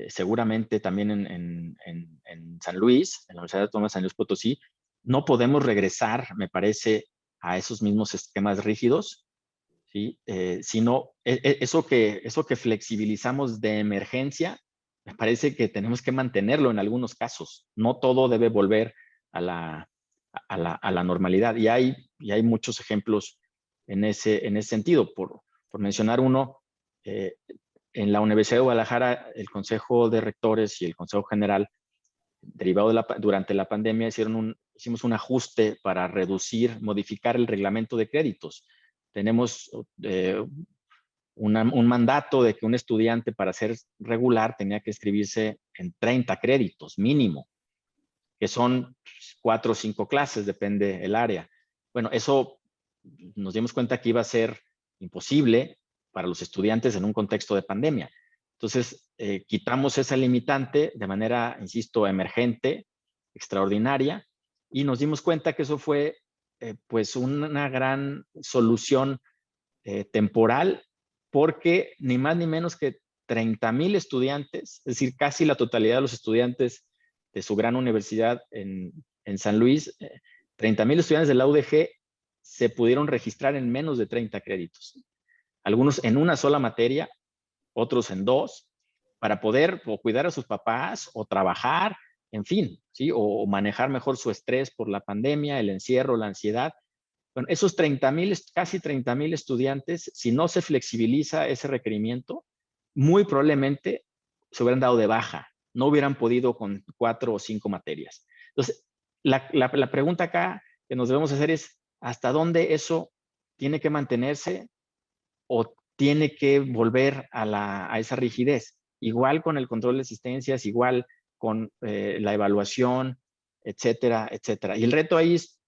seguramente también en San Luis, en la Universidad Autónoma de San Luis Potosí. No podemos regresar, me parece, a esos mismos esquemas rígidos, ¿sí? Sino eso que flexibilizamos de emergencia, me parece que tenemos que mantenerlo en algunos casos. No todo debe volver a la normalidad. Y hay muchos ejemplos en ese sentido. Por mencionar uno, en la Universidad de Guadalajara, el Consejo de Rectores y el Consejo General, derivado durante la pandemia, hicimos un ajuste para modificar el reglamento de créditos. Tenemos un mandato de que un estudiante para ser regular tenía que inscribirse en 30 créditos mínimo, que son 4 o 5 clases, depende el área. Bueno, eso nos dimos cuenta que iba a ser imposible para los estudiantes en un contexto de pandemia. Entonces, quitamos esa limitante de manera, insisto, emergente, extraordinaria, y nos dimos cuenta que eso fue pues una gran solución temporal, porque ni más ni menos que 30,000 estudiantes, es decir, casi la totalidad de los estudiantes de su gran universidad en San Luis, 30,000 estudiantes de la UDG se pudieron registrar en menos de 30 créditos. Algunos en una sola materia, otros en 2, para poder o cuidar a sus papás o trabajar, en fin, ¿sí? O manejar mejor su estrés por la pandemia, el encierro, la ansiedad. Bueno, esos casi 30,000 estudiantes, si no se flexibiliza ese requerimiento, muy probablemente se hubieran dado de baja, no hubieran podido con 4 o 5 materias. Entonces, la pregunta acá que nos debemos hacer es, hasta dónde eso tiene que mantenerse o tiene que volver a esa rigidez. Igual con el control de asistencias, igual con la evaluación, etcétera, etcétera. Y el reto ahí es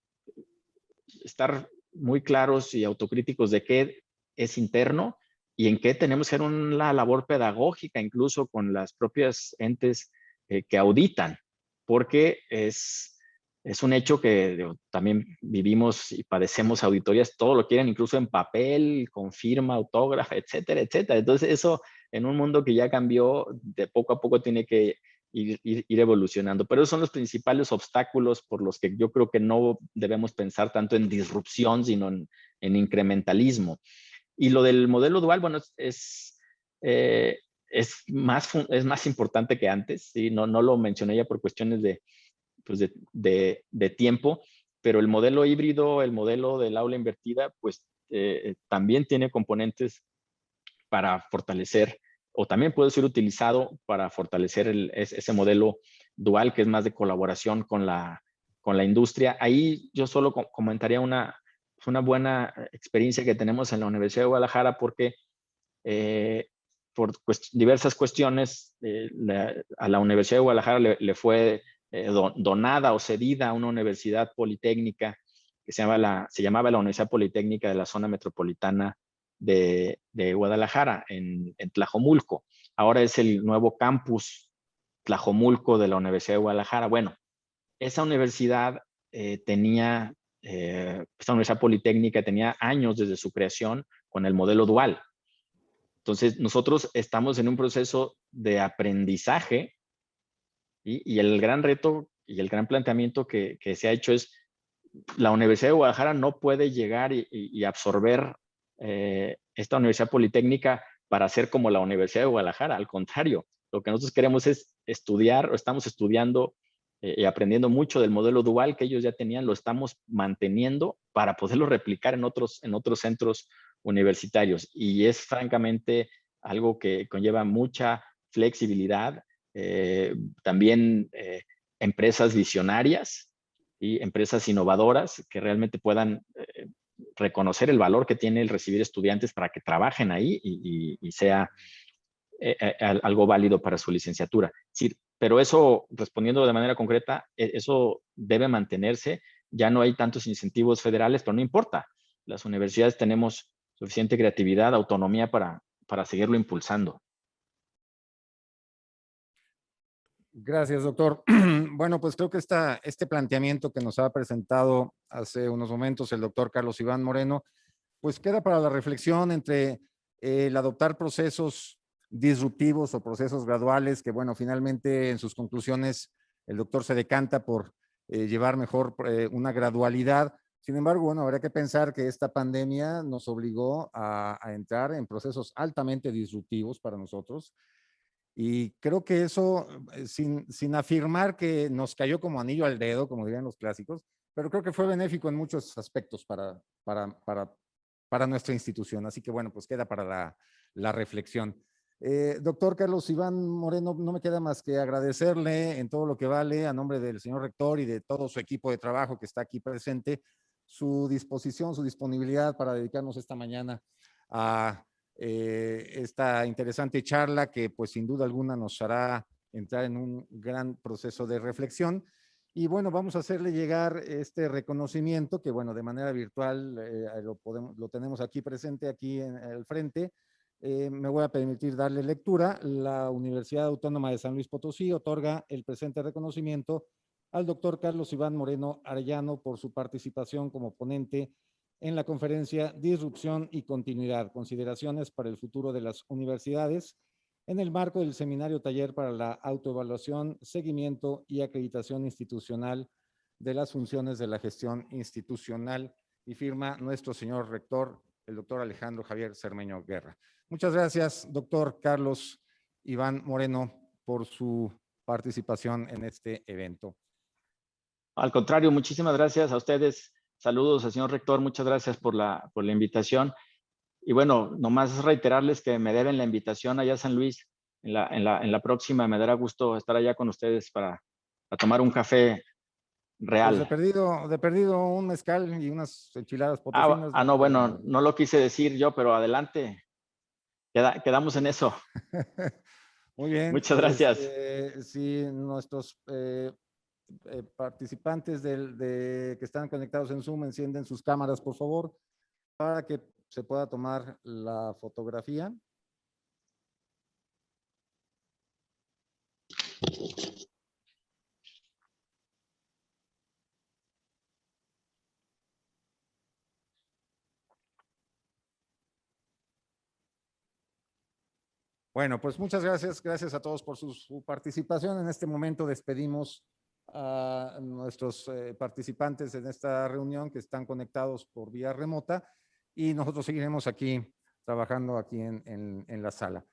estar muy claros y autocríticos de qué es interno y en qué tenemos que hacer una labor pedagógica, incluso con las propias entes que auditan, porque es un hecho que también vivimos y padecemos auditorías, todo lo quieren incluso en papel, con firma, autógrafa, etcétera, etcétera. Entonces eso en un mundo que ya cambió, de poco a poco tiene que ir evolucionando. Pero esos son los principales obstáculos por los que yo creo que no debemos pensar tanto en disrupción, sino en incrementalismo. Y lo del modelo dual, bueno, es más importante que antes, ¿sí? No lo mencioné ya por cuestiones de tiempo, pero el modelo híbrido, el modelo del aula invertida, pues también tiene componentes para fortalecer, o también puede ser utilizado para fortalecer ese modelo dual, que es más de colaboración con la industria. Ahí yo solo comentaría una buena experiencia que tenemos en la Universidad de Guadalajara, porque por diversas cuestiones a la Universidad de Guadalajara le fue donada o cedida a una universidad politécnica que se llamaba la Universidad Politécnica de la Zona Metropolitana de Guadalajara, en Tlajomulco. Ahora es el nuevo campus Tlajomulco de la Universidad de Guadalajara. Bueno, esa universidad esta Universidad Politécnica tenía años desde su creación con el modelo dual. Entonces, nosotros estamos en un proceso de aprendizaje y el gran reto y el gran planteamiento que se ha hecho es la Universidad de Guadalajara no puede llegar y absorber esta Universidad Politécnica para ser como la Universidad de Guadalajara. Al contrario, lo que nosotros queremos es estudiar, o estamos estudiando y aprendiendo mucho del modelo dual que ellos ya tenían, lo estamos manteniendo para poderlo replicar en otros centros universitarios. Y es francamente algo que conlleva mucha flexibilidad, también empresas visionarias y empresas innovadoras que realmente puedan reconocer el valor que tiene el recibir estudiantes para que trabajen ahí y sea algo válido para su licenciatura. Sí, pero eso, respondiendo de manera concreta, eso debe mantenerse. Ya no hay tantos incentivos federales, pero no importa. Las universidades tenemos suficiente creatividad, autonomía para seguirlo impulsando. Gracias, doctor. Bueno, pues creo que este planteamiento que nos ha presentado hace unos momentos el doctor Carlos Iván Moreno, pues queda para la reflexión entre el adoptar procesos disruptivos o procesos graduales, que bueno, finalmente en sus conclusiones el doctor se decanta por llevar mejor una gradualidad. Sin embargo, bueno, habrá que pensar que esta pandemia nos obligó a entrar en procesos altamente disruptivos para nosotros. Y creo que eso, sin afirmar que nos cayó como anillo al dedo, como dirían los clásicos, pero creo que fue benéfico en muchos aspectos para nuestra institución. Así que bueno, pues queda para la reflexión. Doctor Carlos Iván Moreno, no me queda más que agradecerle en todo lo que vale, a nombre del señor rector y de todo su equipo de trabajo que está aquí presente, su disposición, su disponibilidad para dedicarnos esta mañana a esta interesante charla que pues sin duda alguna nos hará entrar en un gran proceso de reflexión. Y bueno, vamos a hacerle llegar este reconocimiento que bueno, de manera virtual lo tenemos aquí presente, aquí en el frente. Me voy a permitir darle lectura. La Universidad Autónoma de San Luis Potosí otorga el presente reconocimiento al doctor Carlos Iván Moreno Arellano por su participación como ponente en la conferencia Disrupción y Continuidad, consideraciones para el futuro de las universidades, en el marco del seminario taller para la autoevaluación, seguimiento y acreditación institucional de las funciones de la gestión institucional, y firma nuestro señor rector, el doctor Alejandro Javier Cermeño Guerra. Muchas gracias, doctor Carlos Iván Moreno, por su participación en este evento. Al contrario, muchísimas gracias a ustedes. Saludos al señor rector, muchas gracias por la invitación. Y bueno, nomás reiterarles que me deben la invitación allá a San Luis. En la próxima me dará gusto estar allá con ustedes para tomar un café real. De perdido un mezcal y unas enchiladas potosinas. No, bueno, no lo quise decir yo, pero adelante. Quedamos en eso. Muy bien. Muchas gracias. Si nuestros participantes que están conectados en Zoom encienden sus cámaras, por favor, para que se pueda tomar la fotografía. Bueno, pues muchas gracias. Gracias a todos por su participación. En este momento despedimos a nuestros participantes en esta reunión que están conectados por vía remota y nosotros seguiremos aquí trabajando aquí en la sala.